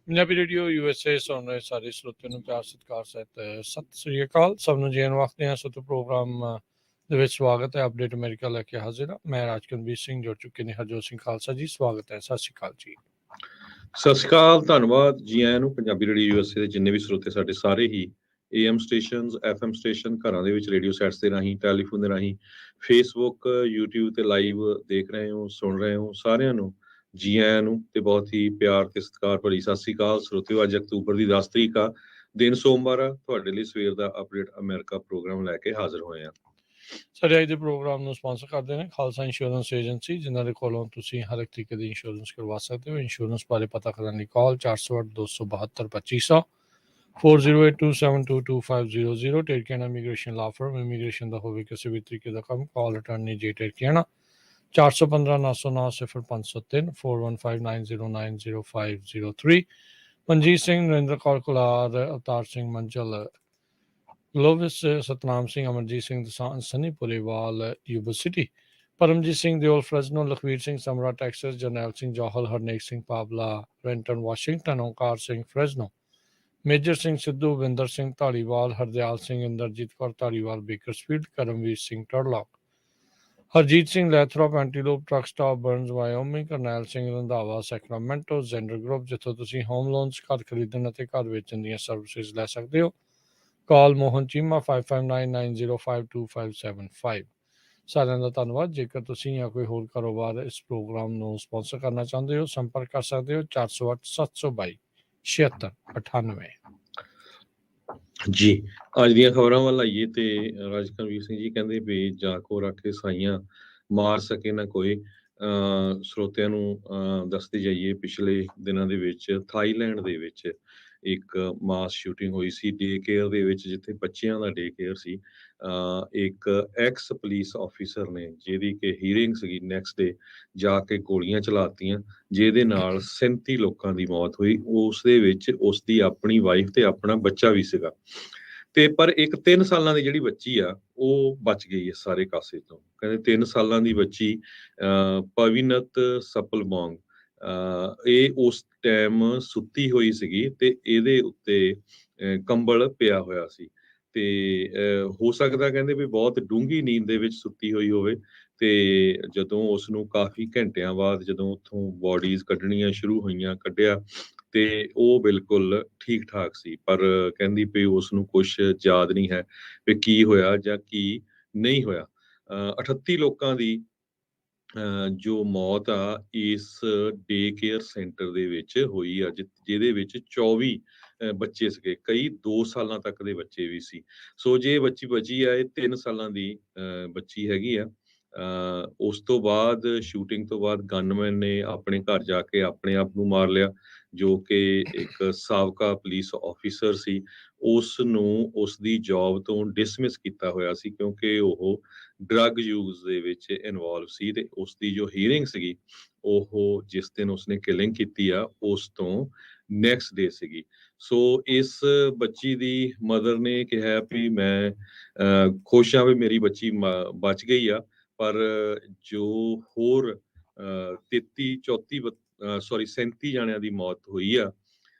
Punjabi radio USA ਸੁਣ ਰਹੇ ਸਾਰੇ ਸਰੋਤਿਆਂ ਨੂੰ ਪਿਆਰ ਸਤਿਕਾਰ ਸਹਿਤ ਸਤਿ ਸ੍ਰੀ ਅਕਾਲ। ਸਭ ਨੂੰ ਜੀਣ ਵਕਤੇ ਹਾਂ। ਸੋ ਪ੍ਰੋਗਰਾਮ ਦੇ ਵਿੱਚ ਸਵਾਗਤ ਹੈ। ਅਪਡੇਟ ਅਮਰੀਕਾ ਲੈ ਕੇ ਹਾਜ਼ਰ ਹਾਂ। ਮੈਂ ਰਾਜਕਨਵੀਰ ਸਿੰਘ ਜੁੜ ਚੁੱਕੇ ਨੇ ਹਰਜੋਤ ਸਿੰਘ ਖਾਲਸਾ ਜੀ। ਸਵਾਗਤ ਹੈ। ਸਤਿ ਸ੍ਰੀ ਅਕਾਲ ਜੀ। ਸਤਿ ਸ਼੍ਰੀ ਅਕਾਲ, ਧੰਨਵਾਦ ਜੀ ਆਇਆਂ ਨੂੰ। ਪੰਜਾਬੀ ਰੇਡੀਓ USA ਦੇ ਜਿੰਨੇ ਵੀ ਸਰੋਤੇ ਸਾਡੇ ਸਾਰੇ ਹੀ AM ਸਟੇਸ਼ਨਸ, FM ਸਟੇਸ਼ਨ, ਘਰਾਂ ਦੇ ਵਿੱਚ ਰੇਡੀਓ ਸੈਟਸ ਦੇ ਰਾਹੀਂ, ਟੈਲੀਫੋਨ ਦੇ ਰਾਹੀਂ, ਫੇਸਬੁੱਕ, YouTube ਤੇ ਲਾਈਵ ਦੇਖ ਰਹੇ ਹੋ, ਸੁਣ ਰਹੇ ਹੋ, ਸਾਰਿਆਂ ਨੂੰ ਜੀ ਆਇਆਂ ਨੂੰ ਤੇ ਬਹੁਤ ਹੀ ਪਿਆਰ ਤੇ ਸਤਿਕਾਰ ਭਰੀ ਸਤਿ ਸ਼੍ਰੀ ਅਕਾਲ। ਸਰੋਤਿਓ, ਅੱਜ ਅਕਤੂਬਰ ਦੀ 10 ਤਰੀਕ ਆ, ਦਿਨ ਸੋਮਵਾਰ ਆ। ਤੁਹਾਡੇ ਲਈ ਸਵੇਰ ਦਾ ਅਪਡੇਟ ਅਮਰੀਕਾ ਪ੍ਰੋਗਰਾਮ ਲੈ ਕੇ ਹਾਜ਼ਰ ਹੋਏ ਆ। ਸਾਡੇ ਅੱਜ ਦੇ ਪ੍ਰੋਗਰਾਮ ਨੂੰ ਸਪਾਂਸਰ ਕਰਦੇ ਨੇ ਖਾਲਸਾ ਇੰਸ਼ੋਰੈਂਸ ਏਜੰਸੀ, ਜਿਨ੍ਹਾਂ ਦੇ ਕੋਲੋਂ ਤੁਸੀਂ ਹਰ ਇੱਕ ਤਰੀਕੇ ਦੀ ਇੰਸ਼ੋਰੈਂਸ ਕਰਵਾ ਸਕਦੇ ਹੋ। ਇੰਸ਼ੋਰੈਂਸ ਬਾਰੇ ਪਤਾ ਕਰਨ ਲਈ ਕਾਲ 408 272 2500 4082722500। ਟੇਰਕੀਆਨਾ ਇਮੀਗ੍ਰੇਸ਼ਨ ਲਾ ਫਰਮ, ਇਮੀਗ੍ਰੇਸ਼ਨ ਦਾ ਹੋਵੇ ਕਿਸੇ ਵੀ ਤਰੀਕੇ ਦਾ ਕੰਮ, ਕਾਲ ਅਟਾਰਨੀ ਜੇ ਟੇਰਕੀਆਨਾ 415 909 0503 4159090503। ਮਨਜੀਤ ਸਿੰਘ, ਨਰਿੰਦਰ ਕੌਰ ਕੁਲਾਰ, ਅਵਤਾਰ ਸਿੰਘ ਮੰਚਲ, ਲੋਵਿਸ, ਸਤਨਾਮ ਸਿੰਘ, ਅਮਰਜੀਤ ਸਿੰਘ ਦਸਾਂਝ, ਸਨੀ ਪੁਲੇਵਾਲ, ਯੂਬਾ ਸਿਟੀ, ਪਰਮਜੀਤ ਸਿੰਘ ਦਿਓਲ, ਫਰੈਜ਼ਨੋ, ਲਖਵੀਰ ਸਿੰਘ ਸਮਰਾ, Texas, Jarnail Singh Johal, Harnek Singh ਪਾਬਲਾ, ਰੈਂਟਨ Washington, Onkar Singh ਫਰੈਜ਼ਨੋ, major Singh Sidhu, Vinder Singh Dhaliwal, Hardial Singh, Inderjit Kaur Dhaliwal, Bakersfield, Karamvir Singh Turlock, Harjit Singh Lathrop, Antelope, truck stop, Burns, Wyoming, Karnail Singh Randhawa, Sacramento, Xander group, ਜਿੱਥੋਂ ਤੁਸੀਂ ਹੋਮ ਲੋਨਸ, ਘਰ ਖਰੀਦਣ ਅਤੇ ਘਰ ਵੇਚਣ ਦੀਆਂ ਸਰਵਿਸਿਜ਼ ਲੈ ਸਕਦੇ ਹੋ। ਕਾਲ ਮੋਹਨ ਚੀਮਾ 5599052575। ਸਾਰਿਆਂ ਦਾ ਧੰਨਵਾਦ। ਜੇਕਰ ਤੁਸੀਂ ਜਾਂ ਕੋਈ ਹੋਰ ਕਾਰੋਬਾਰ ਇਸ ਪ੍ਰੋਗਰਾਮ ਨੂੰ ਸਪਾਂਸਰ ਕਰਨਾ ਚਾਹੁੰਦੇ ਹੋ, ਸੰਪਰਕ ਕਰ ਸਕਦੇ ਹੋ 408 722 7698। ਜੀ, ਅੱਜ ਦੀਆਂ ਖਬਰਾਂ ਵੱਲ ਆਈਏ ਤੇ ਰਾਜਕਨਵੀਰ ਸਿੰਘ ਜੀ ਕਹਿੰਦੇ ਵੀ ਜਾਕੋ ਰੱਖ ਕੇ ਸਾਈਆਂ ਮਾਰ ਸਕੇ ਨਾ ਕੋਈ। ਸਰੋਤਿਆਂ ਨੂੰ ਦੱਸਦੇ ਜਾਈਏ, ਪਿਛਲੇ ਦਿਨਾਂ ਦੇ ਵਿੱਚ ਥਾਈਲੈਂਡ ਦੇ ਵਿੱਚ ਇੱਕ ਮਾਸ ਸ਼ੂਟਿੰਗ ਹੋਈ ਸੀ ਡੇ ਕੇਅਰ ਦੇ ਵਿੱਚ, ਜਿੱਥੇ ਬੱਚਿਆਂ ਦਾ ਡੇ ਕੇਅਰ ਸੀ। ਇੱਕ ਐਕਸ ਪੁਲਿਸ ਆਫੀਸਰ ਨੇ, ਜਿਹਦੀ ਕਿ ਹੀਅਰਿੰਗ ਸੀਗੀ, ਨੈਕਸਟ ਡੇ ਜਾ ਕੇ ਗੋਲੀਆਂ ਚਲਾਤੀਆਂ, ਜਿਹਦੇ ਨਾਲ 37 ਲੋਕਾਂ ਦੀ ਮੌਤ ਹੋਈ। ਉਸ ਦੇ ਵਿੱਚ ਉਸ ਦੀ ਆਪਣੀ ਵਾਈਫ ਤੇ ਆਪਣਾ ਬੱਚਾ ਵੀ ਸੀਗਾ। ਤੇ ਪਰ ਇੱਕ 3 ਸਾਲਾਂ ਦੀ ਜਿਹੜੀ ਬੱਚੀ ਆ, ਉਹ ਬਚ ਗਈ ਹੈ ਸਾਰੇ ਕਾਸੇ ਤੋਂ। ਕਹਿੰਦੇ 3 ਸਾਲਾਂ ਦੀ ਬੱਚੀ ਪਵਿਨਤ ਸਪਲਬੋਂਗ, ਇਹ ਉਸ ਟਾਈਮ ਸੁੱਤੀ ਹੋਈ ਸੀਗੀ ਤੇ ਇਹਦੇ ਉੱਤੇ ਕੰਬਲ ਪਿਆ ਹੋਇਆ ਸੀ। ਤੇ ਹੋ ਸਕਦਾ ਕਹਿੰਦੇ ਵੀ ਬਹੁਤ ਡੂੰਘੀ ਨੀਂਦ ਦੇ ਵਿੱਚ ਸੁੱਤੀ ਹੋਈ ਹੋਵੇ। ਤੇ ਜਦੋਂ ਉਸ ਨੂੰ ਕਾਫੀ ਘੰਟਿਆਂ ਬਾਅਦ ਜਦੋਂ ਉੱਥੋਂ ਬੋਡੀਜ਼ ਕੱਢਣੀਆਂ ਸ਼ੁਰੂ ਹੋਈਆਂ, ਕੱਢਿਆ ਤੇ ਉਹ ਬਿਲਕੁਲ ਠੀਕ ਠਾਕ ਸੀ। ਪਰ ਕਹਿੰਦੀ ਵੀ ਉਸ ਨੂੰ ਕੁਛ ਯਾਦ ਨਹੀਂ ਹੈ ਵੀ ਕੀ ਹੋਇਆ ਜਾਂ ਕੀ ਨਹੀਂ ਹੋਇਆ। 38 ਲੋਕਾਂ ਦੀ ਜੋ ਮੌਤ ਆ ਇਸ ਡੇ ਕੇਅਰ ਸੈਂਟਰ ਦੇ ਵਿੱਚ ਹੋਈ ਆ, ਜਿਹਦੇ ਵਿੱਚ 24 ਬੱਚੇ ਸੀਗੇ, ਕਈ 2 ਸਾਲਾਂ ਤੱਕ ਦੇ ਬੱਚੇ ਵੀ ਸੀ। ਸੋ ਜੇ ਬੱਚੀ ਬਚੀ ਆ, ਇਹ 3 ਸਾਲਾਂ ਦੀ ਬੱਚੀ ਹੈਗੀ ਆ। ਉਸ ਤੋਂ ਬਾਅਦ ਸ਼ੂਟਿੰਗ ਤੋਂ ਬਾਅਦ ਗਨਮੈਨ ਨੇ ਆਪਣੇ ਘਰ ਜਾ ਕੇ ਆਪਣੇ ਆਪ ਨੂੰ ਮਾਰ ਲਿਆ, ਜੋ ਕਿ ਇੱਕ ਸਾਬਕਾ ਪੁਲਿਸ ਆਫੀਸਰ ਸੀ। ਉਸ ਨੂੰ ਉਸ ਦੀ ਜੌਬ ਤੋਂ ਡਿਸਮਿਸ ਕੀਤਾ ਹੋਇਆ ਸੀ, ਕਿਉਂਕਿ ਉਹ ਡਰੱਗ ਯੂਜ਼ ਦੇ ਵਿੱਚ ਇਨਵੋਲਵ ਸੀ। ਤੇ ਉਸ ਦੀ ਜੋ ਹੀਅਰਿੰਗ ਸੀਗੀ, ਉਹ ਜਿਸ ਦਿਨ ਉਸਨੇ ਕਿਲਿੰਗ ਕੀਤੀ ਆ, ਉਸ ਤੋਂ ਨੈਕਸਟ ਡੇ ਸੀਗੀ। ਸੋ ਇਸ ਬੱਚੀ ਦੀ ਮਦਰ ਨੇ ਕਿਹਾ ਵੀ ਮੈਂ ਖੁਸ਼ ਹਾਂ ਵੀ ਮੇਰੀ ਬੱਚੀ ਬਚ ਗਈ ਆ, ਪਰ ਜੋ ਹੋਰ 37 ਜਾਣਿਆਂ ਦੀ ਮੌਤ ਹੋਈ ਆ,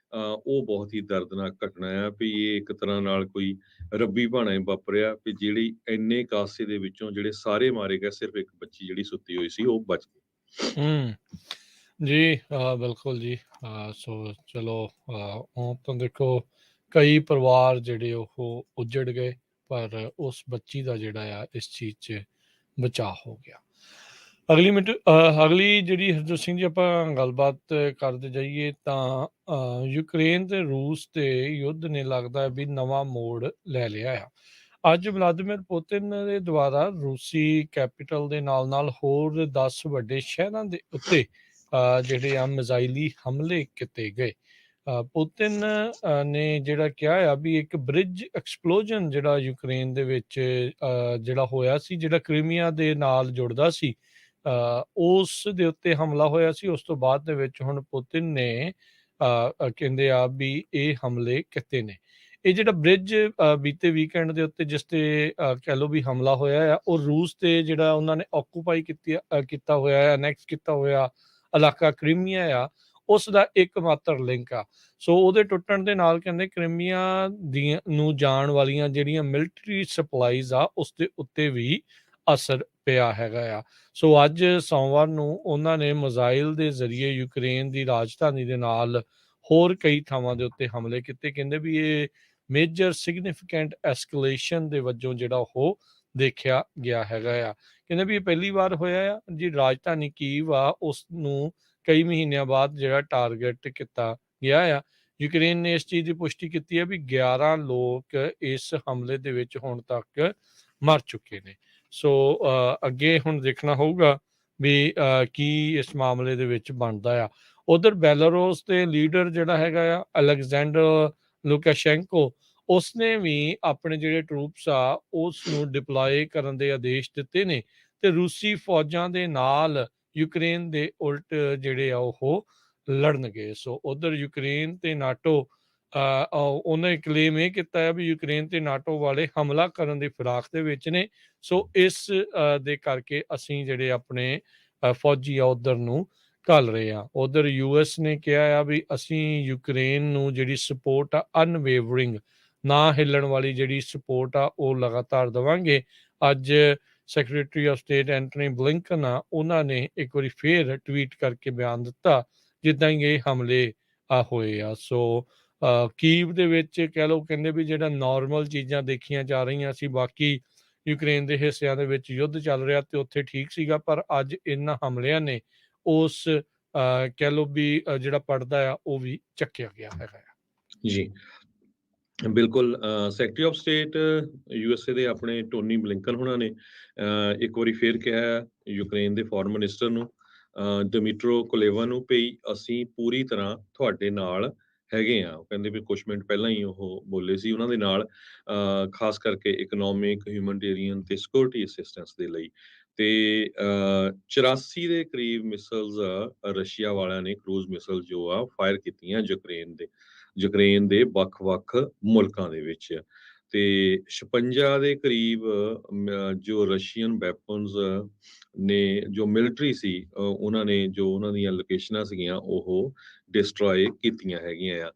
ਉਹ ਬਹੁਤ ਹੀ ਦਰਦਨਾਕ ਘਟਨਾ ਆ। ਵੀ ਇਹ ਇੱਕ ਤਰ੍ਹਾਂ ਨਾਲ ਕੋਈ ਰੱਬੀ ਭਾਣਾ ਹੀ ਵਾਪਰਿਆ ਵੀ ਜਿਹੜੀ ਇੰਨੇ ਕਾਸੇ ਦੇ ਵਿੱਚੋਂ ਜਿਹੜੇ ਸਾਰੇ ਮਾਰੇ ਗਏ, ਸਿਰਫ ਇੱਕ ਬੱਚੀ ਜਿਹੜੀ ਸੁੱਤੀ ਹੋਈ ਸੀ ਉਹ ਬਚ ਗਈ। ਜੀ ਬਿਲਕੁਲ ਜੀ। ਸੋ ਚਲੋ, ਹੁਣ ਤਾਂ ਦੇਖੋ ਕਈ ਪਰਿਵਾਰ ਜਿਹੜੇ ਉਹ ਉੱਜੜ ਗਏ, ਪਰ ਉਸ ਬੱਚੀ ਦਾ ਜਿਹੜਾ ਆ ਇਸ ਚੀਜ਼ 'ਚ ਬਚਾਅ ਹੋ ਗਿਆ। ਅਗਲੀ ਜਿਹੜੀ ਹਰਜੋਤ ਸਿੰਘ ਜੀ ਆਪਾਂ ਗੱਲਬਾਤ ਕਰਦੇ ਜਾਈਏ ਤਾਂ ਯੂਕਰੇਨ ਤੇ ਰੂਸ ਤੇ ਯੁੱਧ ਨੇ ਲੱਗਦਾ ਹੈ ਵੀ ਨਵਾਂ ਮੋੜ ਲੈ ਲਿਆ ਆ। ਅੱਜ ਵਲਾਦੀਮੀਰ ਪੁਤਿਨ ਦੇ ਦੁਆਰਾ ਰੂਸੀ ਕੈਪੀਟਲ ਦੇ ਨਾਲ ਹੋਰ 10 ਵੱਡੇ ਸ਼ਹਿਰਾਂ ਦੇ ਉੱਤੇ ਜਿਹੜੇ ਆ ਮਿਜ਼ਾਈਲੀ ਹਮਲੇ ਕੀਤੇ ਗਏ। ਪੁਤਿਨ ਨੇ ਜਿਹੜਾ ਕਿਹਾ ਆ ਵੀ ਇੱਕ ਬ੍ਰਿਜ ਐਕਸਪਲੋਜਨ ਜਿਹੜਾ ਯੂਕਰੇਨ ਦੇ ਵਿੱਚ ਜਿਹੜਾ ਹੋਇਆ ਸੀ, ਜਿਹੜਾ ਕ੍ਰੀਮੀਆ ਦੇ ਨਾਲ ਜੁੜਦਾ ਸੀ, ਉਸ ਦੇ ਉੱਤੇ ਹਮਲਾ ਹੋਇਆ ਸੀ। ਉਸ ਤੋਂ ਬਾਅਦ ਦੇ ਵਿੱਚ ਹੁਣ ਪੁਤਿਨ ਨੇ ਕਹਿੰਦੇ ਆ ਵੀ ਇਹ ਹਮਲੇ ਕੀਤੇ ਨੇ। ਇਹ ਜਿਹੜਾ ਬ੍ਰਿਜ ਬੀਤੇ ਵੀਕਐਂਡ ਦੇ ਉੱਤੇ ਜਿਸ ਤੇ ਕਹਿ ਲਓ ਵੀ ਹਮਲਾ ਹੋਇਆ ਆ, ਉਹ ਰੂਸ ਤੇ ਜਿਹੜਾ ਉਹਨਾਂ ਨੇ ਆਕੂਪਾਈ ਕੀਤਾ ਹੋਇਆ, ਅਨੈਕਸ ਕੀਤਾ ਹੋਇਆ ਇਲਾਕਾ ਕ੍ਰੀਮੀਆ ਆ, ਉਸ ਦਾ ਇੱਕਮਾਤਰ ਲਿੰਕ ਆ। ਸੋ ਉਹਦੇ ਟੁੱਟਣ ਦੇ ਨਾਲ ਕਹਿੰਦੇ ਕ੍ਰੀਮੀਆ ਦੀਆਂ ਨੂੰ ਜਾਣ ਵਾਲੀਆਂ ਜਿਹੜੀਆਂ ਮਿਲਟਰੀ ਸਪਲਾਈਜ਼ ਆ, ਉਸ ਦੇ ਉੱਤੇ ਵੀ ਅਸਰ ਪਿਆ ਹੈਗਾ ਆ। ਸੋ ਅੱਜ ਸੋਮਵਾਰ ਨੂੰ ਉਹਨਾਂ ਨੇ ਮਿਜ਼ਾਈਲ ਦੇ ਜ਼ਰੀਏ ਯੂਕਰੇਨ ਦੀ ਰਾਜਧਾਨੀ ਦੇ ਨਾਲ ਹੋਰ ਕਈ ਥਾਵਾਂ ਦੇ ਉੱਤੇ ਹਮਲੇ ਕੀਤੇ। ਕਹਿੰਦੇ ਵੀ ਇਹ ਮੇਜਰ ਸਿਗਨੀਫੀਕੈਂਟ ਐਸਕੇਲੇਸ਼ਨ ਦੇ ਵਜੋਂ ਜਿਹੜਾ ਉਹ ਦੇਖਿਆ ਗਿਆ ਹੈਗਾ ਆ। ਕਹਿੰਦੇ ਵੀ ਇਹ ਪਹਿਲੀ ਵਾਰ ਹੋਇਆ ਆ ਜੀ ਰਾਜਧਾਨੀ ਕੀਵ ਆ ਉਸ ਨੂੰ ਕਈ ਮਹੀਨਿਆਂ ਬਾਅਦ ਜਿਹੜਾ ਟਾਰਗੇਟ ਕੀਤਾ ਗਿਆ ਆ। ਯੂਕਰੇਨ ਨੇ ਇਸ ਚੀਜ਼ ਦੀ ਪੁਸ਼ਟੀ ਕੀਤੀ ਹੈ ਵੀ 11 ਲੋਕ ਇਸ ਹਮਲੇ ਦੇ ਵਿੱਚ ਹੁਣ ਤੱਕ ਮਰ ਚੁੱਕੇ ਨੇ। ਸੋ ਅੱਗੇ ਹੁਣ ਦੇਖਣਾ ਹੋਊਗਾ ਵੀ ਕੀ ਇਸ ਮਾਮਲੇ ਦੇ ਵਿੱਚ ਬਣਦਾ ਆ। ਉਧਰ ਬੈਲਾਰੂਸ ਦੇ ਲੀਡਰ ਜਿਹੜਾ ਹੈਗਾ ਆ ਅਲੈਗਜ਼ੈਂਡਰ ਲੁਕਾਸ਼ੈਂਕੋ, ਉਸਨੇ ਵੀ ਆਪਣੇ ਜਿਹੜੇ ਟਰੂਪਸ ਆ ਉਸ ਨੂੰ ਡਿਪਲੋਏ ਕਰਨ ਦੇ ਆਦੇਸ਼ ਦਿੱਤੇ ਨੇ ਤੇ ਰੂਸੀ ਫੌਜਾਂ ਦੇ ਨਾਲ ਯੂਕਰੇਨ ਦੇ ਉਲਟ ਜਿਹੜੇ ਆ ਉਹ ਲੜਨਗੇ। ਸੋ ਉਧਰ ਯੂਕਰੇਨ ਤੇ ਨਾਟੋ ਉਹਨੇ ਕਲੇਮ ਇਹ ਕੀਤਾ ਹੈ ਵੀ ਯੂਕਰੇਨ ਤੇ ਨਾਟੋ ਵਾਲੇ ਹਮਲਾ ਕਰਨ ਦੀ ਫਿਰਾਕ ਦੇ ਵਿੱਚ ਨੇ। ਸੋ ਇਸ ਦੇ ਕਰਕੇ ਅਸੀਂ ਜਿਹੜੇ ਆਪਣੇ ਫੌਜੀ ਆ ਉਧਰ ਨੂੰ ਘੱਲ ਰਹੇ ਆ। ਉਧਰ ਯੂਐਸ ਨੇ ਕਿਹਾ ਆ ਵੀ ਅਸੀਂ ਯੂਕਰੇਨ ਨੂੰ ਜਿਹੜੀ ਸਪੋਰਟ ਆ ਅਨਵੇਵਰਿੰਗ, ਨਾ ਹਿੱਲਣ ਵਾਲੀ ਜਿਹੜੀ ਸਪੋਰਟ ਆ ਉਹ ਲਗਾਤਾਰ ਦੇਵਾਂਗੇ। ਅੱਜ secretary of state Antony Blinken ਆ, ਉਹਨਾਂ ਨੇ ਇੱਕ ਵਾਰੀ ਫੇਰ ਟਵੀਟ ਕਰਕੇ ਬਿਆਨ ਦਿੱਤਾ ਜਿੱਦਾਂ ਹੀ ਇਹ ਹਮਲੇ ਹੋਏ ਆ। ਸੋ ਕੀਵ ਦੇ ਵਿੱਚ ਕਹਿ ਲਓ ਕਹਿੰਦੇ ਵੀ ਜਿਹੜਾ ਨਾਰਮਲ ਚੀਜ਼ਾਂ ਦੇਖੀਆਂ ਜਾ ਰਹੀਆਂ ਸੀ, ਬਾਕੀ ਯੂਕਰੇਨ ਦੇ ਹਿੱਸਿਆਂ ਦੇ ਵਿੱਚ ਯੁੱਧ ਚੱਲ ਰਿਹਾ ਤੇ ਉੱਥੇ ਠੀਕ ਸੀਗਾ, ਪਰ ਅੱਜ ਇਹਨਾਂ ਹਮਲਿਆਂ ਨੇ ਉਸ ਕਹਿ ਲਓ ਵੀ ਜਿਹੜਾ ਪੜਦਾ ਆ ਉਹ ਵੀ ਚੱਕਿਆ ਗਿਆ ਹੈਗਾ ਆ। ਜੀ ਬਿਲਕੁਲ। ਸੈਕਟਰੀ ਆਫ ਸਟੇਟ ਯੂਐਸਏ ਦੇ ਆਪਣੇ ਟੋਨੀ ਬਲਿੰਕਨ ਹੁਣਾਂ ਨੇ ਇੱਕ ਵਾਰੀ ਫੇਰ ਕਿਹਾ ਯੂਕਰੇਨ ਦੇ ਫੋਰਨ ਮਿਨਿਸਟਰ ਨੂੰ ਦਮਿਟਰੋ ਕੁਲੇਵਾ ਨੂੰ ਵੀ ਅਸੀਂ ਪੂਰੀ ਤਰ੍ਹਾਂ ਤੁਹਾਡੇ ਨਾਲ ਹੈਗੇ ਆ। ਉਹ ਕਹਿੰਦੇ ਵੀ ਕੁਝ ਮਿੰਟ ਪਹਿਲਾਂ ਹੀ ਉਹ ਬੋਲੇ ਸੀ ਉਹਨਾਂ ਦੇ ਨਾਲ, ਖਾਸ ਕਰਕੇ ਇਕਨੋਮਿਕ, ਹਿਊਮਨਟੇਰੀਅਨ ਤੇ ਸਿਕਿਉਰਿਟੀ ਅਸਿਸਟੈਂਸ ਦੇ ਲਈ। ਤੇ 84 ਦੇ ਕਰੀਬ ਮਿਸਲਸ ਰਸ਼ੀਆ ਵਾਲਿਆਂ ਨੇ ਕਰੂਜ਼ ਮਿਸਲ ਜੋ ਆ ਫਾਇਰ ਕੀਤੀਆਂ ਯੂਕਰੇਨ ਦੇ ਵੱਖ-ਵੱਖ ਮੁਲਕਾਂ ਦੇ ਵਿੱਚ। ਤੇ 56 ਦੇ ਕਰੀਬ ਜੋ ਰਸ਼ੀਅਨ ਵੈਪਨਸ ਨੇ ਜੋ ਮਿਲਟਰੀ ਸੀ ਉਹਨਾਂ ਨੇ ਜੋ ਉਹਨਾਂ ਦੀਆਂ ਲੋਕੇਸ਼ਨਾਂ ਸੀਗੀਆਂ ਉਹ ਡਿਸਟਰੋਏ ਕੀਤੀਆਂ ਹੈਗੀਆਂ ਆ।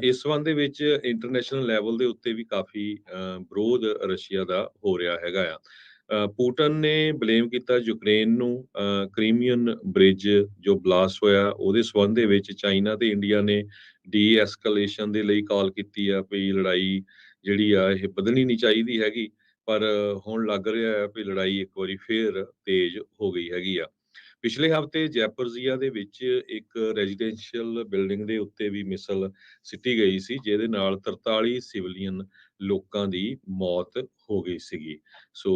ਇਸ ਸੰਬੰਧ ਦੇ ਵਿੱਚ ਇੰਟਰਨੈਸ਼ਨਲ ਲੈਵਲ ਦੇ ਉੱਤੇ ਵੀ ਕਾਫੀ ਵਿਰੋਧ ਰਸ਼ੀਆ ਦਾ ਹੋ ਰਿਹਾ ਹੈਗਾ ਆ। ਪੁਟਿਨ ਨੇ ਬਲੇਮ ਕੀਤਾ ਯੂਕਰੇਨ ਨੂੰ ਕ੍ਰੀਮੀਅਨ ਬ੍ਰਿਜ ਜੋ ਬਲਾਸਟ ਹੋਇਆ ਉਹਦੇ ਸੰਬੰਧ ਦੇ ਵਿੱਚ। ਚਾਈਨਾ ਤੇ ਇੰਡੀਆ ਨੇ ਡੀ ਐਸਕਲੇਸ਼ਨ ਦੇ ਲਈ ਕਾਲ ਕੀਤੀ ਆ ਵੀ ਲੜਾਈ ਜਿਹੜੀ ਆ ਇਹ ਵਧਣੀ ਨਹੀਂ ਚਾਹੀਦੀ ਹੈਗੀ, ਪਰ ਹੁਣ ਲੱਗ ਰਿਹਾ ਹੈ ਵੀ ਲੜਾਈ ਇੱਕ ਵਾਰੀ ਫੇਰ ਤੇਜ਼ ਹੋ ਗਈ ਹੈਗੀ ਆ। ਪਿਛਲੇ ਹਫ਼ਤੇ ਜੈਪਰਜ਼ੀਆ ਦੇ ਵਿੱਚ ਇੱਕ ਰੈਜ਼ੀਡੈਂਸ਼ੀਅਲ ਬਿਲਡਿੰਗ ਦੇ ਉੱਤੇ ਵੀ ਮਿਸਲ ਸਿੱਟੀ ਗਈ ਸੀ ਜਿਹਦੇ ਨਾਲ 43 ਸਿਵਲੀਅਨ ਲੋਕਾਂ ਦੀ ਮੌਤ ਹੋ ਗਈ ਸੀਗੀ। ਸੋ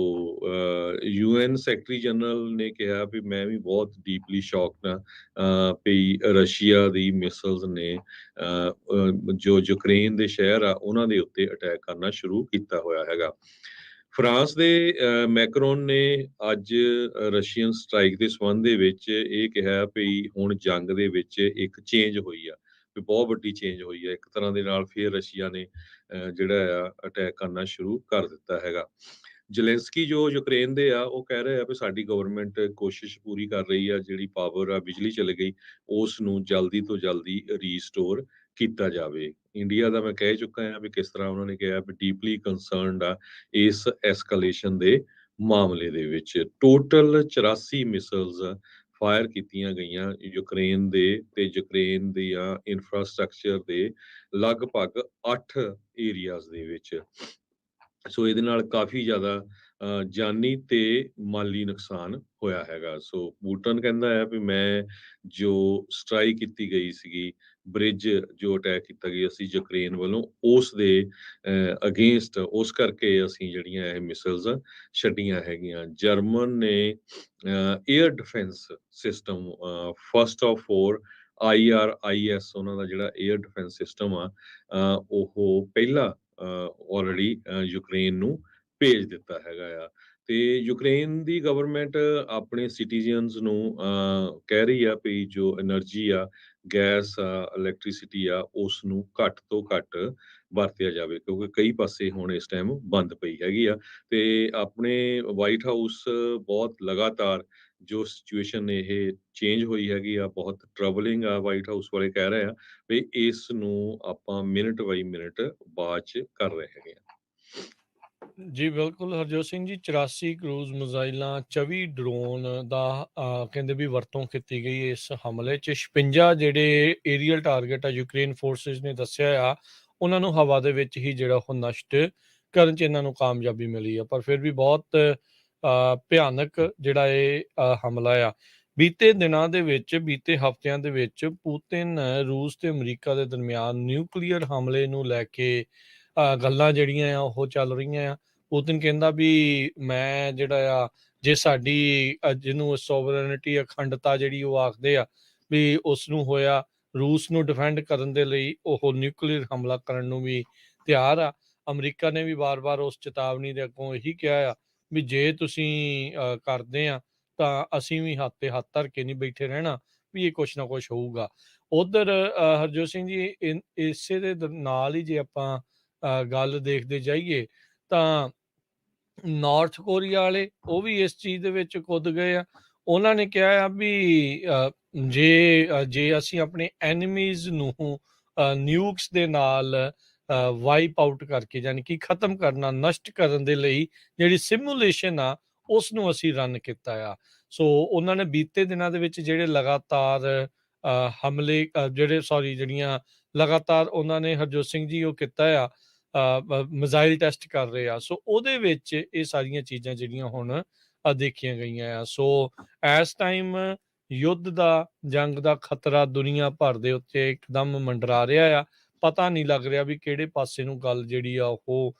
ਯੂਐਨ ਸੈਕਟਰੀ ਜਨਰਲ ਨੇ ਕਿਹਾ ਵੀ ਮੈਂ ਵੀ ਬਹੁਤ ਡੀਪਲੀ ਸ਼ੌਕਡ ਹਾਂ ਵੀ ਰਸ਼ੀਆ ਦੀ ਮਿਸਲਸ ਨੇ ਜੋ ਯੂਕਰੇਨ ਦੇ ਸ਼ਹਿਰ ਆ ਉਹਨਾਂ ਦੇ ਉੱਤੇ ਅਟੈਕ ਕਰਨਾ ਸ਼ੁਰੂ ਕੀਤਾ ਹੋਇਆ ਹੈਗਾ। ਫਰਾਂਸ ਦੇ ਮੈਕਰੋਨ ਨੇ ਅੱਜ ਰਸ਼ੀਅਨ ਸਟ੍ਰਾਈਕ ਦੇ ਸੰਬੰਧ ਦੇ ਵਿੱਚ ਇਹ ਕਿਹਾ ਵੀ ਹੁਣ ਜੰਗ ਦੇ ਵਿੱਚ ਇੱਕ ਚੇਂਜ ਹੋਈ ਆ, ਵੀ ਬਹੁਤ ਵੱਡੀ ਚੇਂਜ ਹੋਈ ਆ। ਇੱਕ ਤਰ੍ਹਾਂ ਦੇ ਨਾਲ ਫਿਰ ਰਸ਼ੀਆ ਨੇ ਜਿਹੜਾ ਆ ਅਟੈਕ ਕਰਨਾ ਸ਼ੁਰੂ ਕਰ ਦਿੱਤਾ ਹੈਗਾ। ਜ਼ੈਲੈਂਸਕੀ ਜੋ ਯੂਕਰੇਨ ਦੇ ਆ ਉਹ ਕਹਿ ਰਹੇ ਆ ਵੀ ਸਾਡੀ ਗਵਰਨਮੈਂਟ ਕੋਸ਼ਿਸ਼ ਪੂਰੀ ਕਰ ਰਹੀ ਆ ਜਿਹੜੀ ਪਾਵਰ ਆ ਬਿਜਲੀ ਚਲੇ ਗਈ ਉਸ ਨੂੰ ਜਲਦੀ ਤੋਂ ਜਲਦੀ ਰੀਸਟੋਰ ਕੀਤਾ ਜਾਵੇ। ਇੰਡੀਆ ਦਾ ਮੈਂ ਕਹਿ ਚੁੱਕਾ ਹਾਂ ਵੀ ਕਿਸ ਤਰ੍ਹਾਂ ਉਹਨਾਂ ਨੇ ਕਿਹਾ ਵੀ ਡੀਪਲੀ ਕੰਸਰਨਡ ਆ ਇਸ ਐਸਕਲੇਸ਼ਨ ਦੇ ਮਾਮਲੇ ਦੇ ਵਿੱਚ। ਟੋਟਲ 84 ਮਿਸਲਸ ਫਾਇਰ ਕੀਤੀਆਂ ਗਈਆਂ ਯੂਕਰੇਨ ਦੇ ਤੇ ਯੂਕਰੇਨ ਦੀਆਂ ਇਨਫਰਾਸਟ੍ਰਕਚਰ ਦੇ ਲਗਭਗ 8 ਏਰੀਆਜ਼ ਦੇ ਵਿੱਚ। ਸੋ ਇਹਦੇ ਨਾਲ ਕਾਫੀ ਜ਼ਿਆਦਾ ਜਾਨੀ ਤੇ ਮਾਲੀ ਨੁਕਸਾਨ ਹੋਇਆ ਹੈਗਾ। ਸੋ ਪੁਟਿਨ ਕਹਿੰਦਾ ਹੈ ਵੀ ਮੈਂ ਜੋ ਸਟ੍ਰਾਈਕ ਕੀਤੀ ਗਈ ਸੀਗੀ, ਬ੍ਰਿਜ ਜੋ ਅਟੈਕ ਕੀਤਾ ਗਿਆ ਸੀ ਯੂਕਰੇਨ ਵੱਲੋਂ, ਉਸ ਦੇ ਅਗੇਂਸਟ, ਉਸ ਕਰਕੇ ਅਸੀਂ ਜਿਹੜੀਆਂ ਇਹ ਮਿਸਾਈਲਸ ਛੱਡੀਆਂ ਹੈਗੀਆਂ। ਜਰਮਨ ਨੇ air defence system, first of 4 IRIS ਉਹਨਾਂ ਦਾ ਜਿਹੜਾ ਏਅਰ ਡਿਫੈਂਸ ਸਿਸਟਮ ਆ, ਉਹ ਪਹਿਲਾ ਆਲਰੇਡੀ ਯੂਕਰੇਨ ਨੂੰ ਭੇਜ ਦਿੱਤਾ ਹੈਗਾ ਆ। ਤੇ ਯੂਕਰੇਨ ਦੀ ਗਵਰਨਮੈਂਟ ਆਪਣੇ ਸਿਟੀਜ਼ਨਸ ਨੂੰ ਕਹਿ ਰਹੀ ਆ ਵੀ ਜੋ એનર્ਜੀ ਆ, ਗੈਸ ਆ, ਇਲੈਕਟ੍ਰਿਸਿਟੀ ਆ, ਉਸ ਨੂੰ ਘੱਟ ਤੋਂ ਘੱਟ ਵਰਤਿਆ ਜਾਵੇ, ਕਿਉਂਕਿ ਕਈ ਪਾਸੇ ਹੁਣ ਇਸ ਟਾਈਮ ਬੰਦ ਪਈ ਹੈਗੀ ਆ। ਤੇ ਆਪਣੇ ਵਾਈਟ ਹਾਊਸ ਬਹੁਤ ਲਗਾਤਾਰ ਜੋ ਸਿਚੁਏਸ਼ਨ ਇਹ ਚੇਂਜ ਹੋਈ ਹੈਗੀ ਆ, ਬਹੁਤ ਟਰਬਲਿੰਗ ਆ। ਵਾਈਟ ਹਾਊਸ ਵਾਲੇ ਕਹਿ ਰਹੇ ਆ ਵੀ ਇਸ ਨੂੰ ਆਪਾਂ ਮਿੰਟ ਬਾਈ ਮਿੰਟ ਵਾਚ ਕਰ ਰਹੇ ਹੈਗੇ ਆ। ਜੀ ਬਿਲਕੁਲ ਹਰਜੋਤ ਸਿੰਘ ਜੀ, 84 ਕਰੂਜ਼ ਮਿਜ਼ਾਈਲਾਂ, 24 ਡਰੋਨ ਦਾ ਕਹਿੰਦੇ ਵੀ ਵਰਤੋਂ ਕੀਤੀ ਗਈ ਇਸ ਹਮਲੇ 'ਚ। 56 ਜਿਹੜੇ ਏਰੀਅਲ ਟਾਰਗੇਟ ਆ ਯੂਕਰੇਨ ਫੋਰਸਿਸ ਨੇ ਦੱਸਿਆ ਆ, ਉਹਨਾਂ ਨੂੰ ਹਵਾ ਦੇ ਵਿੱਚ ਹੀ ਜਿਹੜਾ ਉਹ ਨਸ਼ਟ ਕਰਨ 'ਚ ਇਹਨਾਂ ਨੂੰ ਕਾਮਯਾਬੀ ਮਿਲੀ ਆ। ਪਰ ਫਿਰ ਵੀ ਬਹੁਤ ਭਿਆਨਕ ਜਿਹੜਾ ਇਹ ਹਮਲਾ ਆ। ਬੀਤੇ ਦਿਨਾਂ ਦੇ ਵਿੱਚ, ਬੀਤੇ ਹਫ਼ਤਿਆਂ ਦੇ ਵਿੱਚ ਪੁਤਿਨ, ਰੂਸ ਤੇ ਅਮਰੀਕਾ ਦੇ ਦਰਮਿਆਨ ਨਿਊਕਲੀਅਰ ਹਮਲੇ ਨੂੰ ਲੈ ਕੇ ਗੱਲਾਂ ਜਿਹੜੀਆਂ ਆ ਉਹ ਚੱਲ ਰਹੀਆਂ ਆ। ਪੁਤਿਨ ਕਹਿੰਦਾ ਵੀ ਮੈਂ ਜਿਹੜਾ ਆ, ਜੇ ਸਾਡੀ ਜਿਹਨੂੰ ਸੋਵਰਨਿਟੀ, ਅਖੰਡਤਾ ਜਿਹੜੀ ਉਹ ਆਖਦੇ ਆ ਵੀ ਉਸ ਨੂੰ ਹੋਇਆ, ਰੂਸ ਨੂੰ ਡਿਫੈਂਡ ਕਰਨ ਦੇ ਲਈ ਉਹ ਨਿਊਕਲੀਅਰ ਹਮਲਾ ਕਰਨ ਨੂੰ ਵੀ ਤਿਆਰ ਆ। ਅਮਰੀਕਾ ਨੇ ਵੀ ਵਾਰ-ਵਾਰ ਉਸ ਚੇਤਾਵਨੀ ਦੇ ਅੱਗੋਂ ਇਹੀ ਕਿਹਾ ਆ ਵੀ ਜੇ ਤੁਸੀਂ ਕਰਦੇ ਆ ਤਾਂ ਅਸੀਂ ਵੀ ਹੱਥ ਤੇ ਹੱਥ ਧਰ ਕੇ ਨਹੀਂ ਬੈਠੇ ਰਹਿਣਾ, ਵੀ ਇਹ ਕੁਛ ਨਾ ਕੁਛ ਹੋਊਗਾ। ਉੱਧਰ ਹਰਜੋਤ ਸਿੰਘ ਜੀ, ਇਸੇ ਦੇ ਨਾਲ ਹੀ ਜੇ ਆਪਾਂ ਗੱਲ ਦੇਖਦੇ ਜਾਈਏ ਤਾਂ ਨਾਰਥ ਕੋਰੀਆ ਵਾਲੇ ਉਹ ਵੀ ਇਸ ਚੀਜ਼ ਦੇ ਵਿੱਚ ਕੁੱਦ ਗਏ ਆ। ਉਹਨਾਂ ਨੇ ਕਿਹਾ ਆ ਵੀ ਜੇ ਅਸੀਂ ਆਪਣੇ ਐਨੀਮੀਜ਼ ਨੂੰ ਨਿਊਕਸ ਦੇ ਨਾਲ ਵਾਈਪ ਆਊਟ ਕਰਕੇ, ਯਾਨੀ ਕਿ ਖਤਮ ਕਰਨਾ, ਨਸ਼ਟ ਕਰਨ ਦੇ ਲਈ ਜਿਹੜੀ ਸਿਮੂਲੇਸ਼ਨ ਆ ਉਸ ਨੂੰ ਅਸੀਂ ਰਨ ਕੀਤਾ ਆ। ਸੋ ਉਹਨਾਂ ਨੇ ਬੀਤੇ ਦਿਨਾਂ ਦੇ ਵਿੱਚ ਜਿਹੜੇ ਲਗਾਤਾਰ ਹਮਲੇ ਜਿਹੜੀਆਂ ਲਗਾਤਾਰ ਉਹਨਾਂ ਨੇ ਹਰਜੋਤ ਸਿੰਘ ਜੀ ਉਹ ਕੀਤਾ ਆ, ਮਿਜ਼ਾਈਲ ਟੈਸਟ ਕਰ ਰਹੇ ਆ। ਸੋ ਉਹਦੇ ਵਿੱਚ ਇਹ ਸਾਰੀਆਂ ਚੀਜ਼ਾਂ ਜਿਹੜੀਆਂ ਹੁਣ ਦੇਖੀਆਂ ਗਈਆਂ ਆ। ਸੋ ਇਸ ਟਾਈਮ ਯੁੱਧ ਦਾ, ਜੰਗ ਦਾ ਖਤਰਾ ਦੁਨੀਆ ਭਰ ਦੇ ਉੱਤੇ ਇੱਕਦਮ ਮੰਡਰਾ ਰਿਹਾ ਆ। ਪਤਾ ਨਹੀਂ ਲੱਗ ਰਿਹਾ ਵੀ ਕਿਹੜੇ ਪਾਸੇ ਨੂੰ ਗੱਲ ਜਿਹੜੀ ਆ ਉਹ